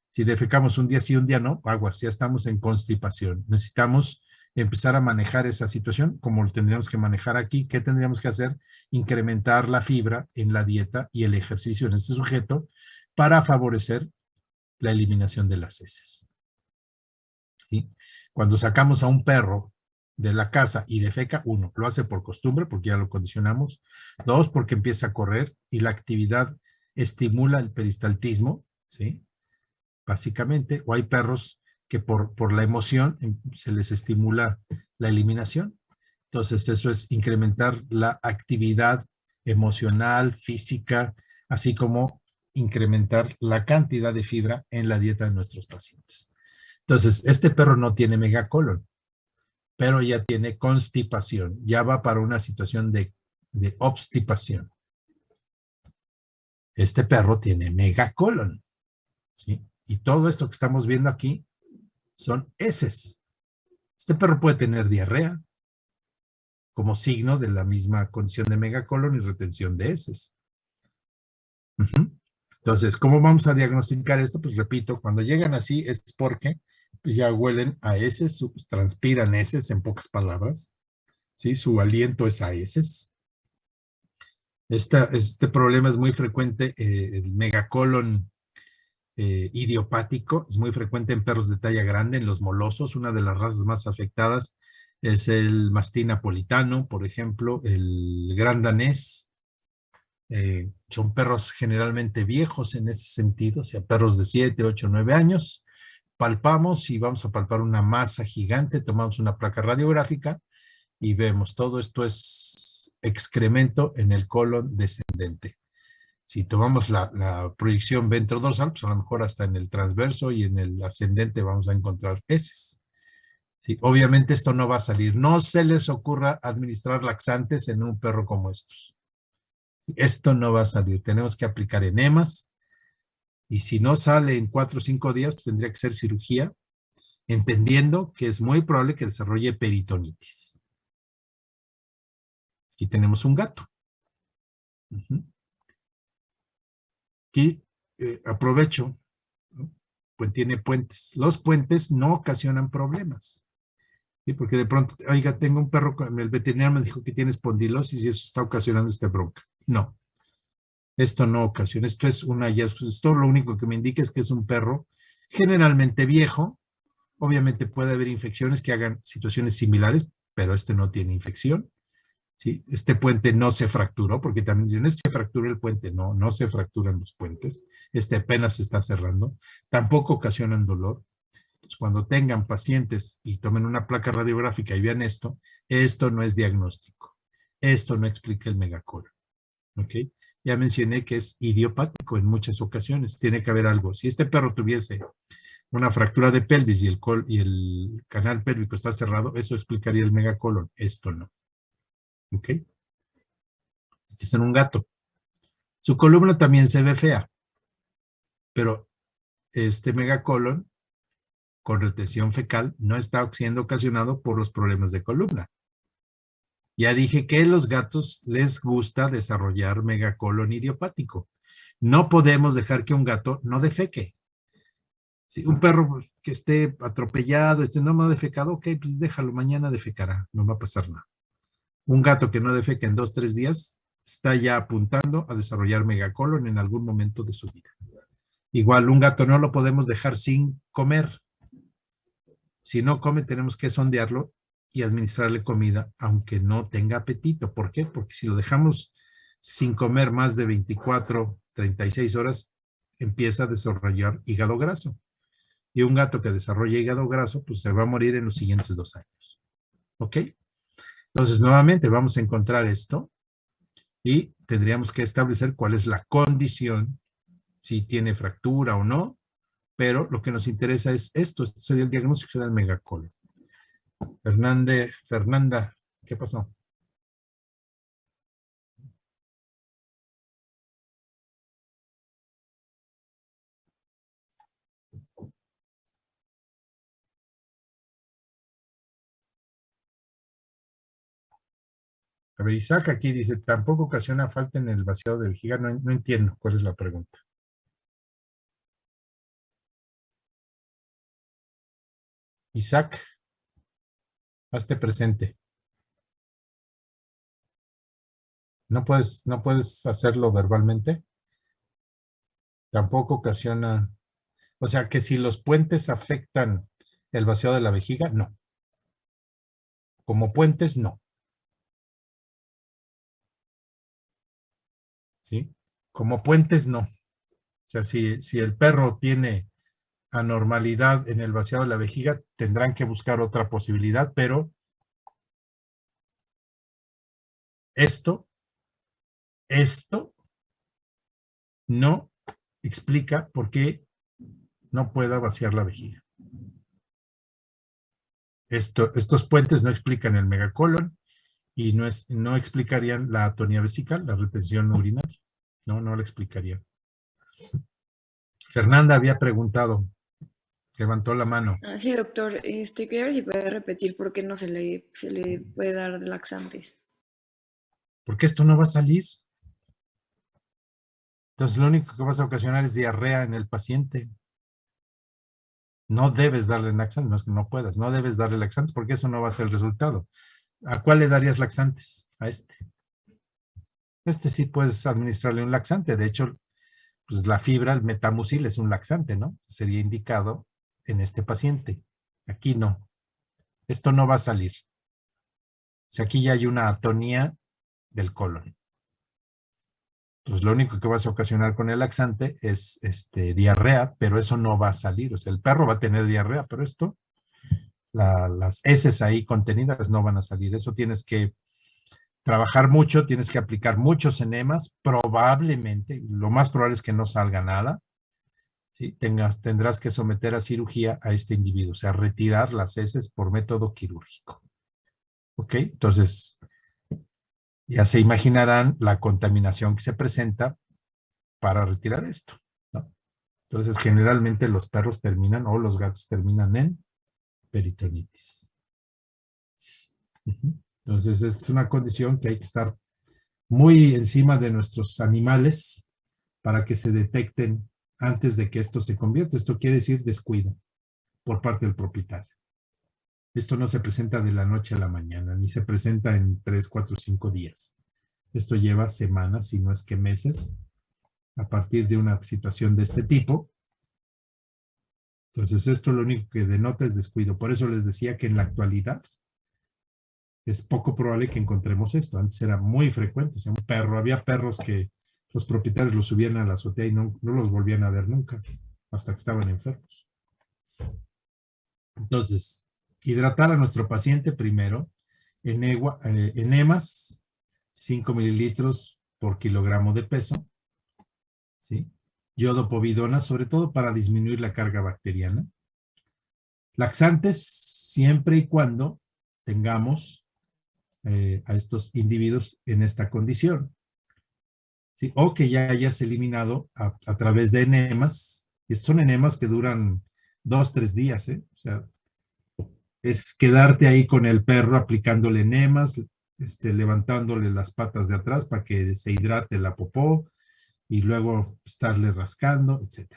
Si defecamos un día sí, un día no, aguas, ya estamos en constipación. Necesitamos empezar a manejar esa situación como lo tendríamos que manejar aquí. ¿Qué tendríamos que hacer? Incrementar la fibra en la dieta y el ejercicio en este sujeto para favorecer la eliminación de las heces. ¿Sí? Cuando sacamos a un perro de la casa y defeca, 1, lo hace por costumbre porque ya lo condicionamos. 2, porque empieza a correr y la actividad estimula el peristaltismo, ¿sí? Básicamente, o hay perros que por la emoción se les estimula la eliminación. Entonces, eso es incrementar la actividad emocional, física, así como incrementar la cantidad de fibra en la dieta de nuestros pacientes. Entonces, este perro no tiene megacolon, pero ya tiene constipación, ya va para una situación de obstipación. Este perro tiene megacolon, ¿sí? Y todo esto que estamos viendo aquí son heces. Este perro puede tener diarrea como signo de la misma condición de megacolon y retención de heces. Entonces, ¿cómo vamos a diagnosticar esto? Pues repito, cuando llegan así es porque ya huelen a heces, transpiran heces en pocas palabras, ¿sí? Su aliento es a heces. Este problema es muy frecuente, el megacolon idiopático, es muy frecuente en perros de talla grande, en los molosos. Una de las razas más afectadas es el mastín napolitano, por ejemplo, el gran danés. Son perros generalmente viejos en ese sentido, o sea, perros de 7, 8, 9 años. Palpamos y vamos a palpar una masa gigante, tomamos una placa radiográfica y vemos todo esto es excremento en el colon descendente. Si tomamos la proyección ventrodorsal, pues a lo mejor hasta en el transverso y en el ascendente vamos a encontrar heces. Sí, obviamente esto no va a salir. No se les ocurra administrar laxantes en un perro como estos. Esto no va a salir. Tenemos que aplicar enemas. Y si no sale en 4 o 5 días, pues tendría que ser cirugía, entendiendo que es muy probable que desarrolle peritonitis. Aquí tenemos un gato. Aquí aprovecho, ¿no? Pues tiene puentes. Los puentes no ocasionan problemas. ¿Sí? Porque de pronto, oiga, tengo un perro, el veterinario me dijo que tiene espondilosis y eso está ocasionando esta bronca. No, esto no ocasiona, esto es un hallazgo. Esto lo único que me indica es que es un perro generalmente viejo. Obviamente puede haber infecciones que hagan situaciones similares, pero este no tiene infección. ¿Sí? Este puente no se fracturó, porque también dicen, es que se fracturó el puente. No, no se fracturan los puentes. Este apenas se está cerrando. Tampoco ocasionan dolor. Entonces, cuando tengan pacientes y tomen una placa radiográfica y vean esto no es diagnóstico. Esto no explica el megacolon. ¿Ok? Ya mencioné que es idiopático en muchas ocasiones. Tiene que haber algo. Si este perro tuviese una fractura de pelvis y el canal pélvico está cerrado, eso explicaría el megacolon. Esto no. ¿Ok? Este es en un gato. Su columna también se ve fea, pero este megacolon con retención fecal no está siendo ocasionado por los problemas de columna. Ya dije que a los gatos les gusta desarrollar megacolon idiopático. No podemos dejar que un gato no defeque. Si un perro que esté atropellado, no me ha defecado, ok, pues déjalo, mañana defecará, no va a pasar nada. Un gato que no defeca en 2 o 3 días está ya apuntando a desarrollar megacolon en algún momento de su vida. Igual, un gato no lo podemos dejar sin comer. Si no come, tenemos que sondearlo y administrarle comida, aunque no tenga apetito. ¿Por qué? Porque si lo dejamos sin comer más de 24, 36 horas, empieza a desarrollar hígado graso. Y un gato que desarrolla hígado graso, pues se va a morir en los siguientes 2 años. ¿Ok? Entonces, nuevamente vamos a encontrar esto y tendríamos que establecer cuál es la condición, si tiene fractura o no, pero lo que nos interesa es esto. Esto sería el diagnóstico del megacolon. Fernanda, ¿qué pasó? A ver, Isaac aquí dice, tampoco ocasiona falta en el vaciado de vejiga. No entiendo cuál es la pregunta. Isaac, hazte presente. ¿No puedes hacerlo verbalmente? Tampoco ocasiona... O sea, que si los puentes afectan el vaciado de la vejiga, no. Como puentes, no. ¿Sí? Como puentes, no. O sea, si el perro tiene anormalidad en el vaciado de la vejiga, tendrán que buscar otra posibilidad, pero esto no explica por qué no pueda vaciar la vejiga. Estos puentes no explican el megacolon y no explicarían la atonía vesical, la retención urinaria. No lo explicarían. Fernanda había preguntado, levantó la mano. Sí, doctor, quería ver si puede repetir por qué no se le puede dar laxantes. Porque esto no va a salir. Entonces lo único que vas a ocasionar es diarrea en el paciente. No debes darle laxantes, no es que no puedas, no debes darle laxantes porque eso no va a ser el resultado. ¿A cuál le darías laxantes? A este. Este sí puedes administrarle un laxante. De hecho, pues la fibra, el metamucil es un laxante, ¿no? Sería indicado en este paciente. Aquí no. Esto no va a salir. O sea, aquí ya hay una atonía del colon. Pues lo único que vas a ocasionar con el laxante es diarrea, pero eso no va a salir. O sea, el perro va a tener diarrea, pero esto, las heces ahí contenidas no van a salir. Eso tienes que trabajar mucho, tienes que aplicar muchos enemas, probablemente, lo más probable es que no salga nada. ¿Sí? Tendrás que someter a cirugía a este individuo, o sea, retirar las heces por método quirúrgico. ¿Ok? Entonces, Ya se imaginarán la contaminación que se presenta para retirar esto, ¿no? Entonces, generalmente los perros terminan o los gatos terminan en peritonitis. Entonces, es una condición que hay que estar muy encima de nuestros animales para que se detecten antes de que esto se convierta. Esto quiere decir descuido por parte del propietario. Esto no se presenta de la noche a la mañana, ni se presenta en 3, 4, 5 días. Esto lleva semanas, si no es que meses, a partir de una situación de este tipo. Entonces, esto lo único que denota es descuido. Por eso les decía que en la actualidad es poco probable que encontremos esto. Antes era muy frecuente. O sea, un perro, había perros que los propietarios los subían a la azotea y no los volvían a ver nunca, hasta que estaban enfermos. Entonces, hidratar a nuestro paciente primero en enemas, 5 mililitros por kilogramo de peso, ¿sí? Yodopovidona, sobre todo para disminuir la carga bacteriana. Laxantes, siempre y cuando tengamos a estos individuos en esta condición, ¿sí? O que ya hayas eliminado a través de enemas, y son enemas que duran 2, 3 días, ¿eh? O sea, es quedarte ahí con el perro aplicándole enemas, levantándole las patas de atrás para que se hidrate la popó y luego estarle rascando, etc.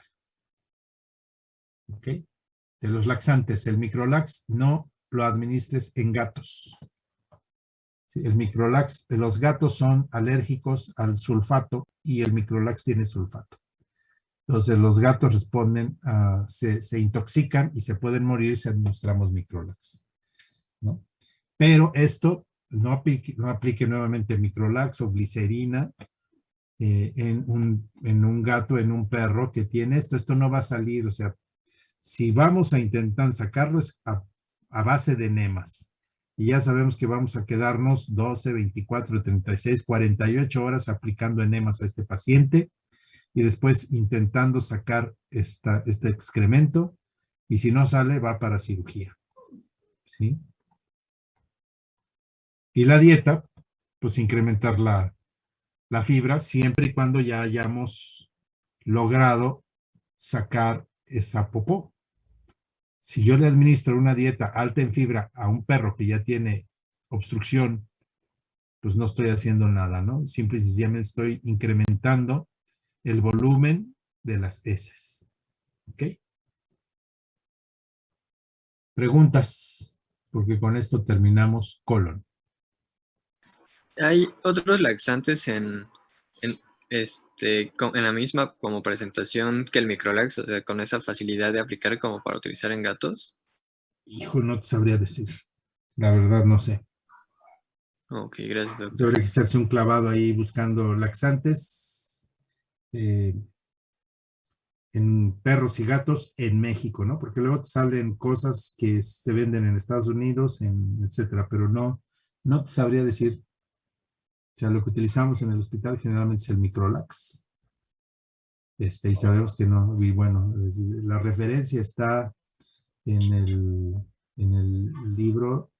¿Ok? De los laxantes, el microlax no lo administres en gatos. Sí, el microlax, los gatos son alérgicos al sulfato y el microlax tiene sulfato. Entonces los gatos responden, se intoxican y se pueden morir si administramos microlax, ¿no? Pero esto no aplique nuevamente microlax o glicerina en un gato, en un perro que tiene esto. Esto no va a salir, o sea, si vamos a intentar sacarlo es a base de enemas. Y ya sabemos que vamos a quedarnos 12, 24, 36, 48 horas aplicando enemas a este paciente y después intentando sacar este excremento, y si no sale, va para cirugía, ¿sí? Y la dieta, pues incrementar la fibra, siempre y cuando ya hayamos logrado sacar esa popó. Si yo le administro una dieta alta en fibra a un perro que ya tiene obstrucción, pues no estoy haciendo nada, ¿no? Simple y sencillamente estoy incrementando el volumen de las heces. ¿Ok? Preguntas, porque con esto terminamos colon. ¿Hay otros laxantes en la misma como presentación que el microlax, o sea, con esa facilidad de aplicar como para utilizar en gatos? Hijo, no te sabría decir. La verdad, no sé. Ok, gracias, doctor. Debería que echarse un clavado ahí buscando laxantes en perros y gatos en México, ¿no? Porque luego te salen cosas que se venden en Estados Unidos, etcétera, pero no te sabría decir. O sea, lo que utilizamos en el hospital generalmente es el microlax. Y sabemos que no, y bueno, la referencia está en el libro,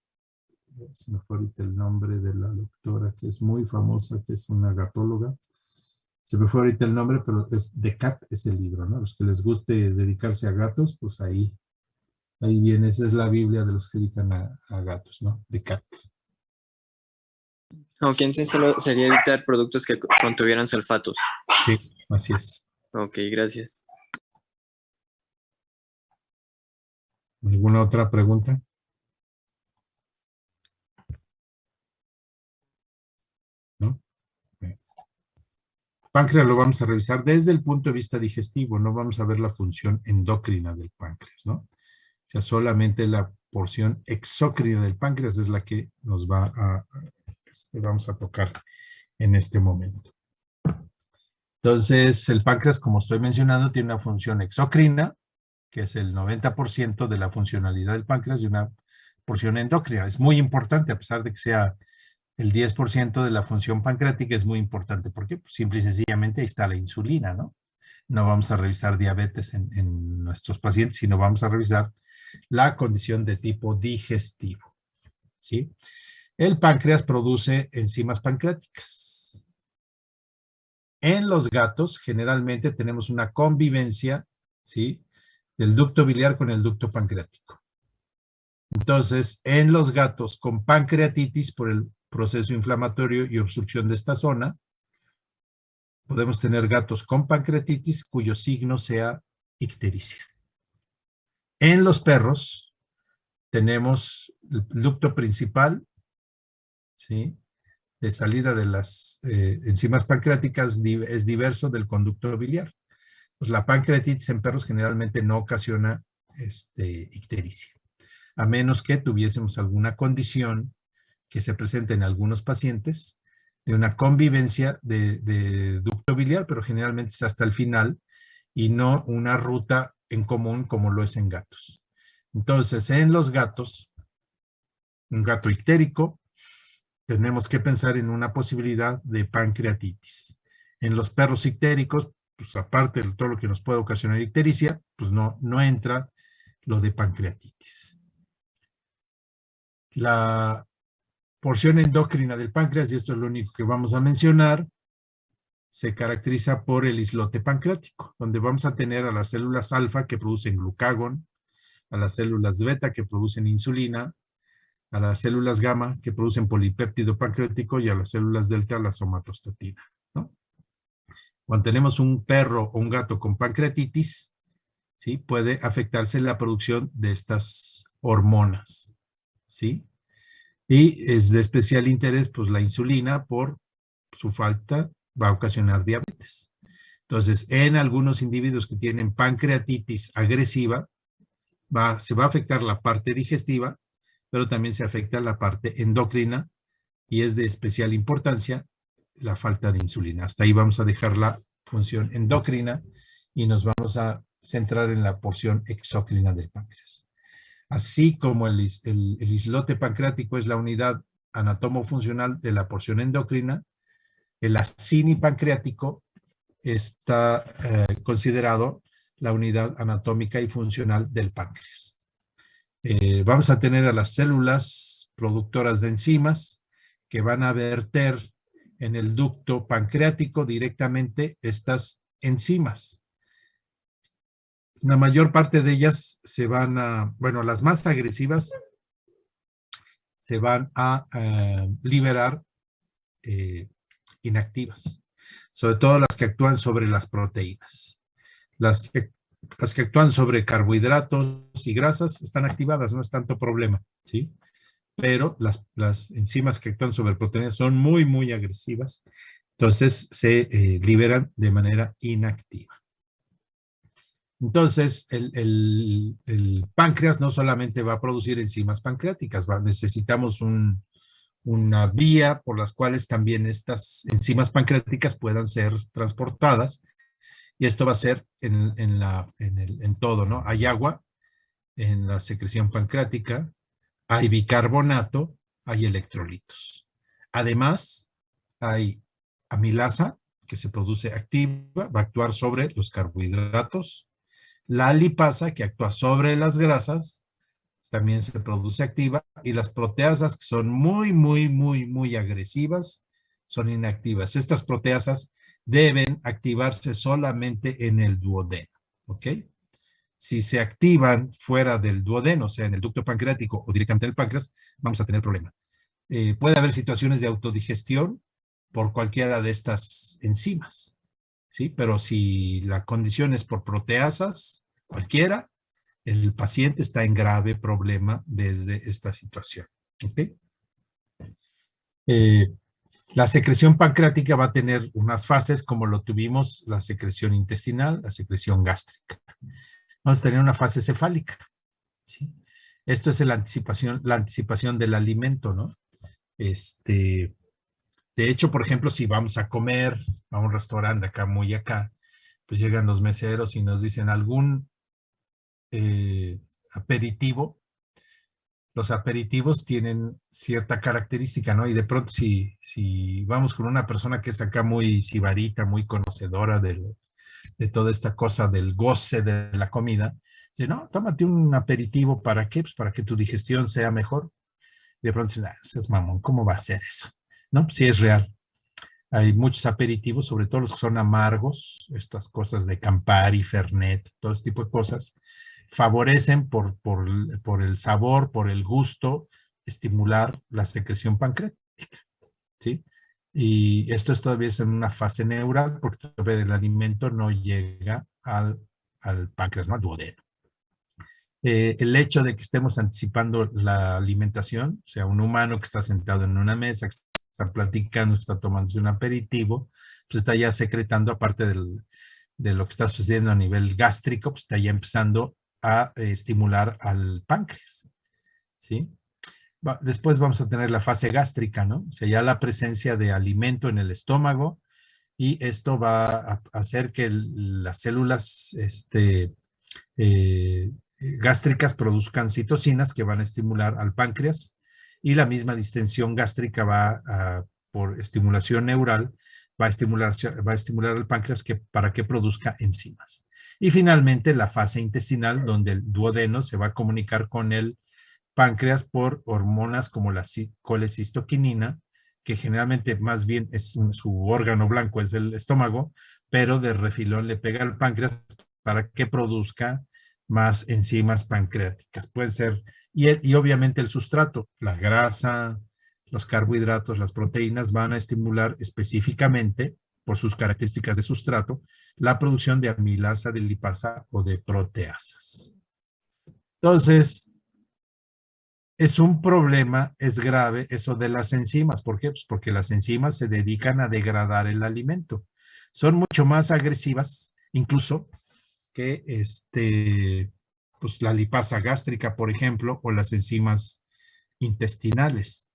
se me fue ahorita el nombre de la doctora, que es muy famosa, que es una gatóloga. Se me fue ahorita el nombre, pero es The Cat, es el libro, ¿no? Los que les guste dedicarse a gatos, pues ahí viene, esa es la Biblia de los que se dedican a gatos, ¿no? The Cat. Ok, entonces solo sería evitar productos que contuvieran sulfatos. Sí, así es. Ok, gracias. ¿Alguna otra pregunta? ¿No? Okay. Páncreas lo vamos a revisar desde el punto de vista digestivo, no vamos a ver la función endocrina del páncreas, ¿no? O sea, solamente la porción exócrina del páncreas es la que nos vamos a tocar en este momento. Entonces, el páncreas, como estoy mencionando, tiene una función exocrina, que es el 90% de la funcionalidad del páncreas, y una porción endocrina. Es muy importante, a pesar de que sea el 10% de la función pancreática, es muy importante, porque pues, simple y sencillamente ahí está la insulina, ¿no? No vamos a revisar diabetes en nuestros pacientes, sino vamos a revisar la condición de tipo digestivo, ¿sí? El páncreas produce enzimas pancreáticas. En los gatos, generalmente tenemos una convivencia, ¿sí?, del ducto biliar con el ducto pancreático. Entonces, en los gatos con pancreatitis por el proceso inflamatorio y obstrucción de esta zona, podemos tener gatos con pancreatitis cuyo signo sea ictericia. En los perros tenemos el ducto principal, ¿sí?, de salida de las enzimas pancreáticas es diverso del conducto biliar. Pues la pancreatitis en perros generalmente no ocasiona ictericia, a menos que tuviésemos alguna condición que se presente en algunos pacientes de una convivencia de ducto biliar, pero generalmente es hasta el final y no una ruta en común como lo es en gatos. Entonces, en los gatos, un gato ictérico, tenemos que pensar en una posibilidad de pancreatitis. En los perros ictéricos, pues aparte de todo lo que nos puede ocasionar ictericia, pues no entra lo de pancreatitis. La porción endocrina del páncreas, y esto es lo único que vamos a mencionar, se caracteriza por el islote pancreático, donde vamos a tener a las células alfa que producen glucagón, a las células beta que producen insulina, a las células gamma que producen polipéptido pancreático y a las células delta la somatostatina, ¿no? Cuando tenemos un perro o un gato con pancreatitis, ¿sí?, puede afectarse la producción de estas hormonas, ¿sí? Y es de especial interés, pues, la insulina, por su falta va a ocasionar diabetes. Entonces, en algunos individuos que tienen pancreatitis agresiva, se va a afectar la parte digestiva, pero también se afecta la parte endocrina y es de especial importancia la falta de insulina. Hasta ahí vamos a dejar la función endocrina y nos vamos a centrar en la porción exócrina del páncreas. Así como el islote pancreático es la unidad anatomofuncional de la porción endocrina, el acini pancreático está considerado la unidad anatómica y funcional del páncreas. Vamos a tener a las células productoras de enzimas que van a verter en el ducto pancreático directamente estas enzimas. La mayor parte de ellas se van a, bueno, las más agresivas se van a liberar inactivas, sobre todo las que actúan sobre las proteínas. Las que actúan sobre carbohidratos y grasas están activadas, no es tanto problema, ¿sí? Pero las enzimas que actúan sobre proteínas son muy, muy agresivas, entonces se liberan de manera inactiva. Entonces, el páncreas no solamente va a producir enzimas pancreáticas, necesitamos una vía por las cuales también estas enzimas pancreáticas puedan ser transportadas, y esto va a ser en todo, ¿no? Hay agua en la secreción pancreática, hay bicarbonato, hay electrolitos. Además, hay amilasa que se produce activa, va a actuar sobre los carbohidratos. La lipasa que actúa sobre las grasas, también se produce activa. Y las proteasas, que son muy, muy, muy, muy agresivas, son inactivas. Estas proteasas deben activarse solamente en el duodeno, ¿ok? Si se activan fuera del duodeno, o sea, en el ducto pancreático o directamente en el páncreas, vamos a tener problema. Puede haber situaciones de autodigestión por cualquiera de estas enzimas, ¿sí? Pero si la condición es por proteasas, cualquiera, el paciente está en grave problema desde esta situación, ¿ok? La secreción pancreática va a tener unas fases como lo tuvimos la secreción intestinal, la secreción gástrica. Vamos a tener una fase cefálica, ¿sí? Esto es la anticipación del alimento, ¿no? De hecho, por ejemplo, si vamos a comer a un restaurante acá, muy acá, pues llegan los meseros y nos dicen algún aperitivo. Los aperitivos tienen cierta característica, ¿no? Y de pronto si vamos con una persona que es acá muy sibarita, muy conocedora de toda esta cosa del goce de la comida, dice, no, tómate un aperitivo, ¿para qué? Pues para que tu digestión sea mejor. De pronto dicen, ese es mamón, ¿cómo va a ser eso? ¿No? Pues sí es real. Hay muchos aperitivos, sobre todo los que son amargos, estas cosas de Campari, Fernet, todo este tipo de cosas, favorecen por el sabor, por el gusto, estimular la secreción pancreática, ¿sí? Y esto es todavía en una fase neural, porque todavía el alimento no llega al páncreas, ¿no? Al duodeno. El hecho de que estemos anticipando la alimentación, o sea, un humano que está sentado en una mesa, que está platicando, que está tomándose un aperitivo, pues está ya secretando, aparte de lo que está sucediendo a nivel gástrico, pues está ya empezando a estimular al páncreas, ¿sí? Después vamos a tener la fase gástrica, ¿no? O sea, ya la presencia de alimento en el estómago, y esto va a hacer que las células gástricas produzcan citocinas que van a estimular al páncreas, y la misma distensión gástrica por estimulación neural, va a estimular al páncreas para que produzca enzimas. Y finalmente la fase intestinal, donde el duodeno se va a comunicar con el páncreas por hormonas como la colecistoquinina, que generalmente más bien es su órgano blanco, es el estómago, pero de refilón le pega al páncreas para que produzca más enzimas pancreáticas. Pueden ser, y obviamente el sustrato, la grasa, los carbohidratos, las proteínas van a estimular específicamente, por sus características de sustrato, la producción de amilasa, de lipasa o de proteasas. Entonces, es un problema, es grave eso de las enzimas. ¿Por qué? Pues porque las enzimas se dedican a degradar el alimento. Son mucho más agresivas, incluso, que pues la lipasa gástrica, por ejemplo, o las enzimas intestinales.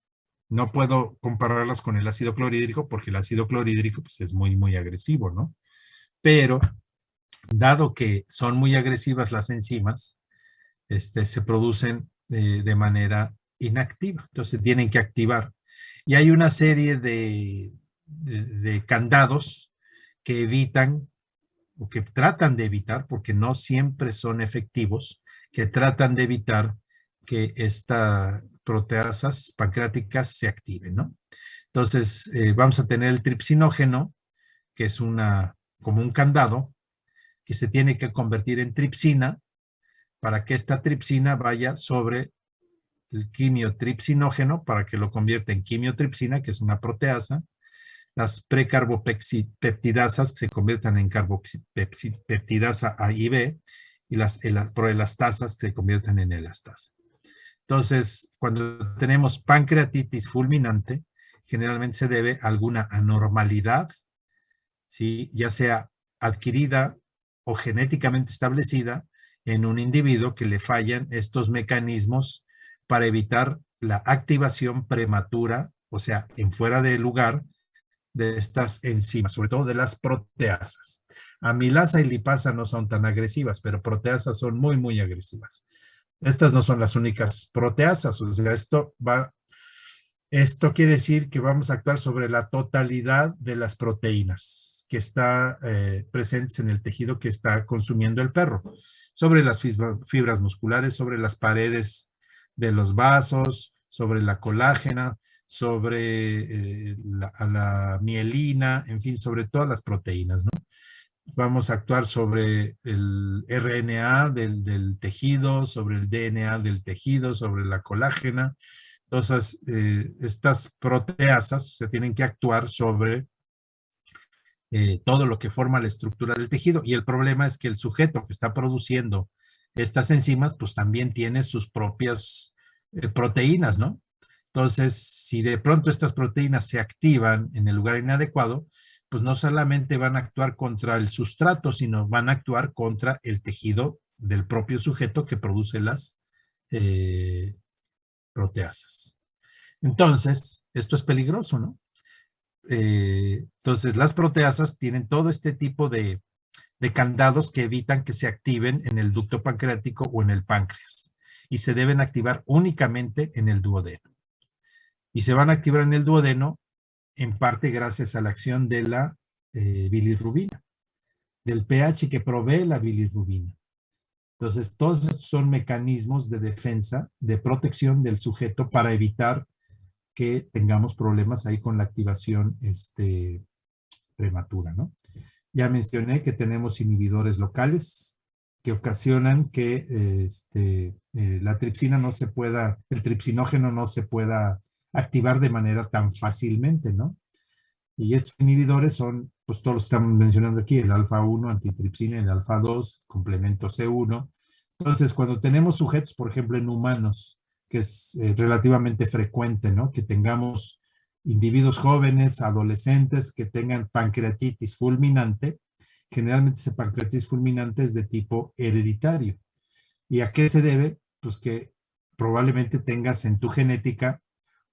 No puedo compararlas con el ácido clorhídrico, porque el ácido clorhídrico pues, es muy, muy agresivo, ¿no? Pero, dado que son muy agresivas las enzimas, se producen de manera inactiva. Entonces tienen que activar. Y hay una serie de candados que evitan, o que tratan de evitar, porque no siempre son efectivos, que tratan de evitar que estas proteasas pancreáticas se activen, ¿no? Entonces, vamos a tener el tripsinógeno, que es como un candado, que se tiene que convertir en tripsina, para que esta tripsina vaya sobre el quimiotripsinógeno, para que lo convierta en quimiotripsina, que es una proteasa, las precarbopeptidasas que se conviertan en carboxipeptidasa A y B, y las proelastasas que se conviertan en elastasa. Entonces, cuando tenemos pancreatitis fulminante, generalmente se debe a alguna anormalidad, ¿sí? Ya sea adquirida o genéticamente establecida en un individuo, que le fallan estos mecanismos para evitar la activación prematura, o sea, en fuera de lugar, de estas enzimas, sobre todo de las proteasas. Amilasa y lipasa no son tan agresivas, pero proteasas son muy, muy agresivas. Estas no son las únicas proteasas, o sea, esto quiere decir que vamos a actuar sobre la totalidad de las proteínas que están presentes en el tejido que está consumiendo el perro, sobre las fibras musculares, sobre las paredes de los vasos, sobre la colágena, sobre la mielina, en fin, sobre todas las proteínas, ¿no? Vamos a actuar sobre el RNA del tejido, sobre el DNA del tejido, sobre la colágena. Entonces, estas proteasas se tienen que actuar sobre todo lo que forma la estructura del tejido. Y el problema es que el sujeto que está produciendo estas enzimas, pues también tiene sus propias proteínas, ¿no? Entonces, si de pronto estas proteínas se activan en el lugar inadecuado, pues no solamente van a actuar contra el sustrato, sino van a actuar contra el tejido del propio sujeto que produce las proteasas. Entonces, esto es peligroso, ¿no? Entonces, las proteasas tienen todo este tipo de candados que evitan que se activen en el ducto pancreático o en el páncreas, y se deben activar únicamente en el duodeno. Y se van a activar en el duodeno en parte gracias a la acción de la bilirrubina, del pH que provee la bilirrubina. Entonces, todos estos son mecanismos de defensa, de protección del sujeto para evitar que tengamos problemas ahí con la activación prematura, ¿no? Ya mencioné que tenemos inhibidores locales que ocasionan que la tripsina no se pueda, el tripsinógeno no se pueda activar de manera tan fácilmente, ¿no? Y estos inhibidores son, pues todos los que estamos mencionando aquí, el alfa-1, antitripsina, el alfa-2, complemento C1. Entonces, cuando tenemos sujetos, por ejemplo, en humanos, que es relativamente frecuente, ¿no? Que tengamos individuos jóvenes, adolescentes, que tengan pancreatitis fulminante, generalmente ese pancreatitis fulminante es de tipo hereditario. ¿Y a qué se debe? Pues que probablemente tengas en tu genética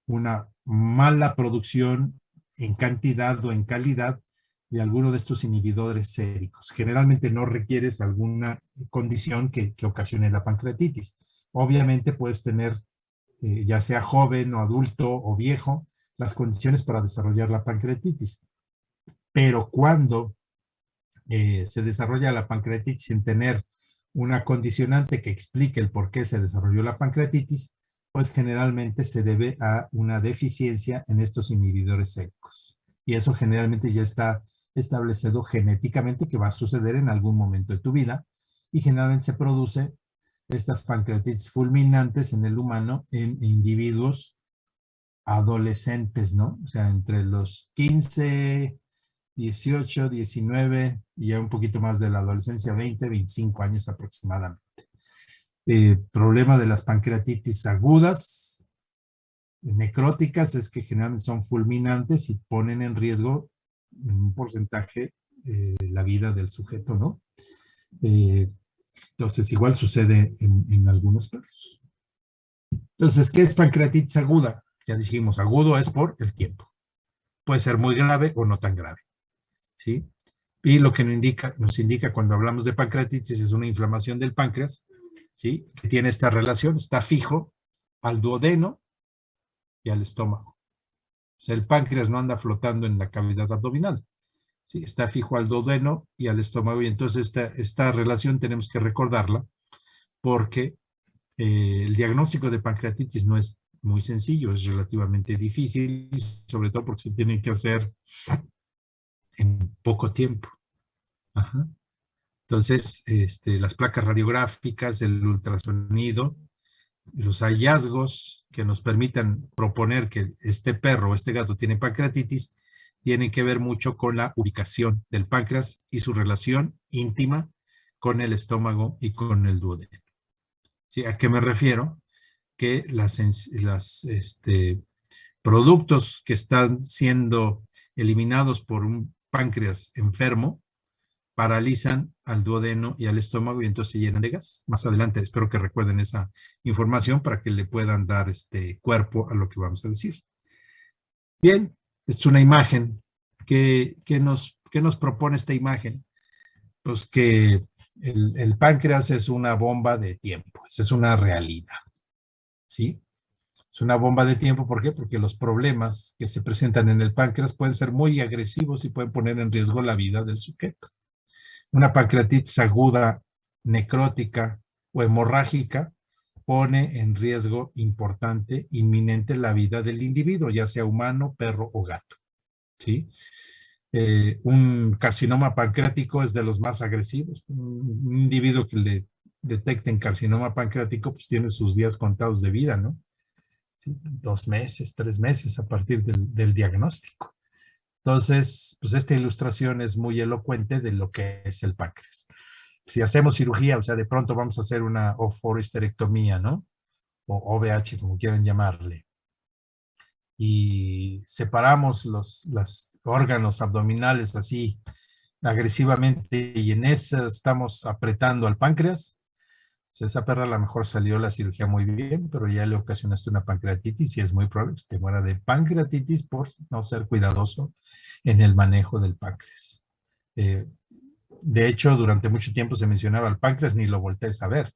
una mala producción en cantidad o en calidad de alguno de estos inhibidores séricos. Generalmente no requieres alguna condición que ocasione la pancreatitis. Obviamente puedes tener, ya sea joven o adulto o viejo, las condiciones para desarrollar la pancreatitis. Pero cuando se desarrolla la pancreatitis sin tener una condicionante que explique el por qué se desarrolló la pancreatitis, pues generalmente se debe a una deficiencia en estos inhibidores séricos. Y eso generalmente ya está establecido genéticamente que va a suceder en algún momento de tu vida y generalmente se produce estas pancreatitis fulminantes en el humano en individuos adolescentes, ¿no? O sea, entre los 15, 18, 19 y ya un poquito más de la adolescencia, 20, 25 años aproximadamente. Problema de las pancreatitis agudas, necróticas, es que generalmente son fulminantes y ponen en riesgo en un porcentaje la vida del sujeto, ¿no? Entonces, igual sucede en algunos perros. Entonces, ¿qué es pancreatitis aguda? Ya dijimos, agudo es por el tiempo. Puede ser muy grave o no tan grave, ¿sí? Y lo que nos indica cuando hablamos de pancreatitis es una inflamación del páncreas, ¿sí? Que tiene esta relación, está fijo al duodeno y al estómago. O sea, el páncreas no anda flotando en la cavidad abdominal, ¿sí? Está fijo al duodeno y al estómago, y entonces esta relación tenemos que recordarla porque el diagnóstico de pancreatitis no es muy sencillo, es relativamente difícil, sobre todo porque se tiene que hacer en poco tiempo. Ajá. Entonces, las placas radiográficas, el ultrasonido, los hallazgos que nos permitan proponer que este perro o este gato tiene pancreatitis, tienen que ver mucho con la ubicación del páncreas y su relación íntima con el estómago y con el duodeno. ¿Sí? ¿A qué me refiero? Que los productos que están siendo eliminados por un páncreas enfermo paralizan al duodeno y al estómago y entonces se llenan de gas. Más adelante espero que recuerden esa información para que le puedan dar cuerpo a lo que vamos a decir. Bien, es una imagen. ¿Qué nos propone esta imagen? Pues que el páncreas es una bomba de tiempo, esa es una realidad, ¿sí? Es una bomba de tiempo, ¿por qué? Porque los problemas que se presentan en el páncreas pueden ser muy agresivos y pueden poner en riesgo la vida del sujeto. Una pancreatitis aguda, necrótica o hemorrágica pone en riesgo importante, inminente la vida del individuo, ya sea humano, perro o gato, ¿sí? Un carcinoma pancreático es de los más agresivos. Un individuo que le detecten carcinoma pancreático, pues tiene sus días contados de vida, ¿no? ¿Sí? 2 meses, 3 meses a partir del diagnóstico. Entonces, pues esta ilustración es muy elocuente de lo que es el páncreas. Si hacemos cirugía, o sea, de pronto vamos a hacer una ofohisterectomía, ¿no? O OVH, como quieran llamarle. Y separamos los órganos abdominales así agresivamente y en eso estamos apretando al páncreas. O sea, esa perra a lo mejor salió la cirugía muy bien, pero ya le ocasionaste una pancreatitis y es muy probable que te muera de pancreatitis por no ser cuidadoso en el manejo del páncreas. De hecho, durante mucho tiempo se mencionaba el páncreas, ni lo voltees a ver,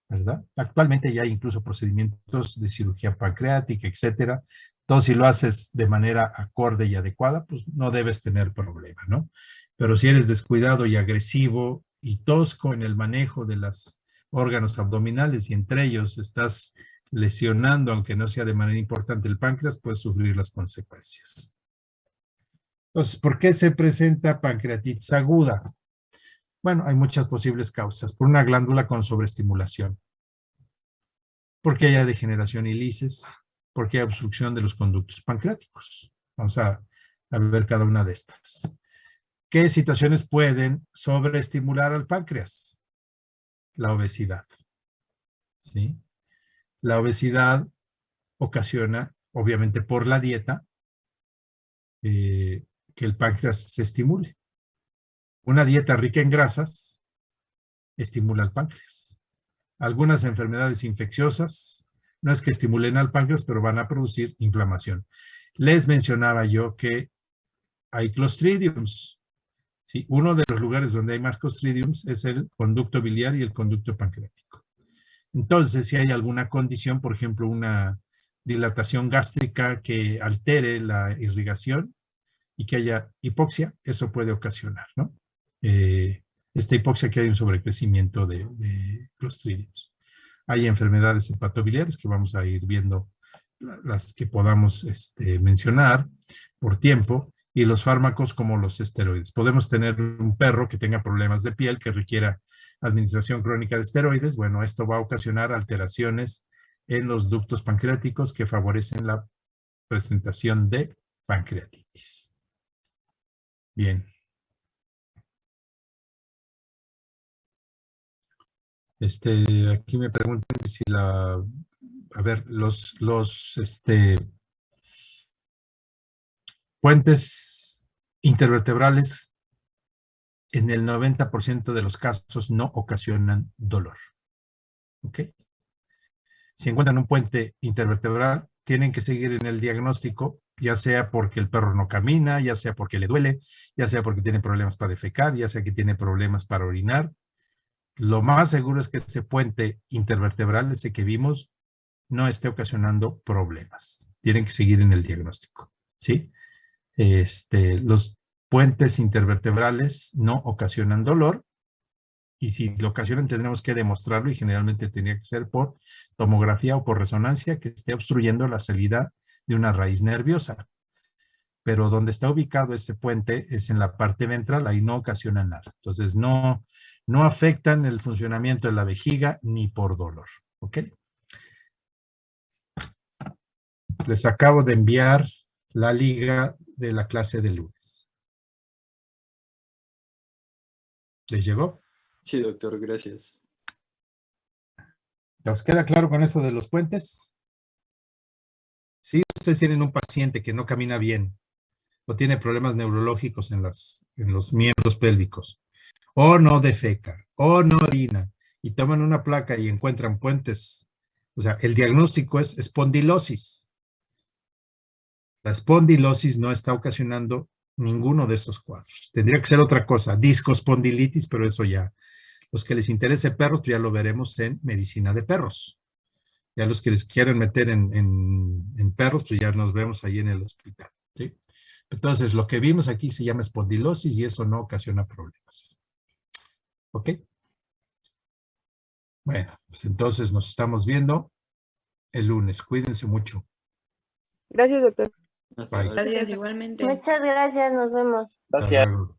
¿verdad? Actualmente ya hay incluso procedimientos de cirugía pancreática, etcétera. Entonces, si lo haces de manera acorde y adecuada, pues no debes tener problema, ¿no? Pero si eres descuidado y agresivo y tosco en el manejo de las órganos abdominales y entre ellos estás lesionando, aunque no sea de manera importante el páncreas, puedes sufrir las consecuencias. Entonces, ¿por qué se presenta pancreatitis aguda? Bueno, hay muchas posibles causas. Por una glándula con sobreestimulación, porque haya degeneración y lisis, porque hay obstrucción de los conductos pancreáticos. Vamos a ver cada una de estas. ¿Qué situaciones pueden sobreestimular al páncreas? La obesidad. ¿Sí? La obesidad ocasiona, obviamente por la dieta, que el páncreas se estimule. Una dieta rica en grasas estimula al páncreas. Algunas enfermedades infecciosas no es que estimulen al páncreas, pero van a producir inflamación. Les mencionaba yo que hay clostridiums. ¿Sí? Uno de los lugares donde hay más clostridiums es el conducto biliar y el conducto pancreático. Entonces, si hay alguna condición, por ejemplo, una dilatación gástrica que altere la irrigación y que haya hipoxia, eso puede ocasionar, ¿no? Esta hipoxia que hay un sobrecrecimiento de clostridiums. Hay enfermedades hepatobiliares que vamos a ir viendo las que podamos mencionar por tiempo, y los fármacos como los esteroides. Podemos tener un perro que tenga problemas de piel que requiera administración crónica de esteroides. Bueno, esto va a ocasionar alteraciones en los ductos pancreáticos que favorecen la presentación de pancreatitis. Bien. Aquí me preguntan si a ver, los puentes intervertebrales en el 90% de los casos no ocasionan dolor. ¿Ok? Si encuentran un puente intervertebral, tienen que seguir en el diagnóstico, ya sea porque el perro no camina, ya sea porque le duele, ya sea porque tiene problemas para defecar, ya sea que tiene problemas para orinar. Lo más seguro es que ese puente intervertebral, ese que vimos, no esté ocasionando problemas. Tienen que seguir en el diagnóstico, ¿sí? Los puentes intervertebrales no ocasionan dolor, y si lo ocasionan tendremos que demostrarlo, y generalmente tendría que ser por tomografía o por resonancia que esté obstruyendo la salida de una raíz nerviosa. Pero donde está ubicado ese puente es en la parte ventral, ahí no ocasiona nada. Entonces no afectan el funcionamiento de la vejiga ni por dolor. ¿Ok? Les acabo de enviar la liga de la clase de lunes. ¿Les llegó? Sí, doctor, gracias. ¿Os queda claro con eso de los puentes? Si ustedes tienen un paciente que no camina bien o tiene problemas neurológicos en los miembros pélvicos, o no defeca, o no orina, y toman una placa y encuentran puentes, o sea, el diagnóstico es espondilosis. La espondilosis no está ocasionando ninguno de esos cuadros. Tendría que ser otra cosa, discospondilitis, pero eso ya. Los que les interese perros, pues ya lo veremos en medicina de perros. Ya los que les quieren meter en perros, pues ya nos vemos ahí en el hospital. ¿Sí? Entonces, lo que vimos aquí se llama espondilosis y eso no ocasiona problemas. ¿Ok? Bueno, pues entonces nos estamos viendo el lunes. Cuídense mucho. Gracias, doctor. Hasta Bye. luego. Gracias, igualmente. Muchas gracias, nos vemos. Hasta luego.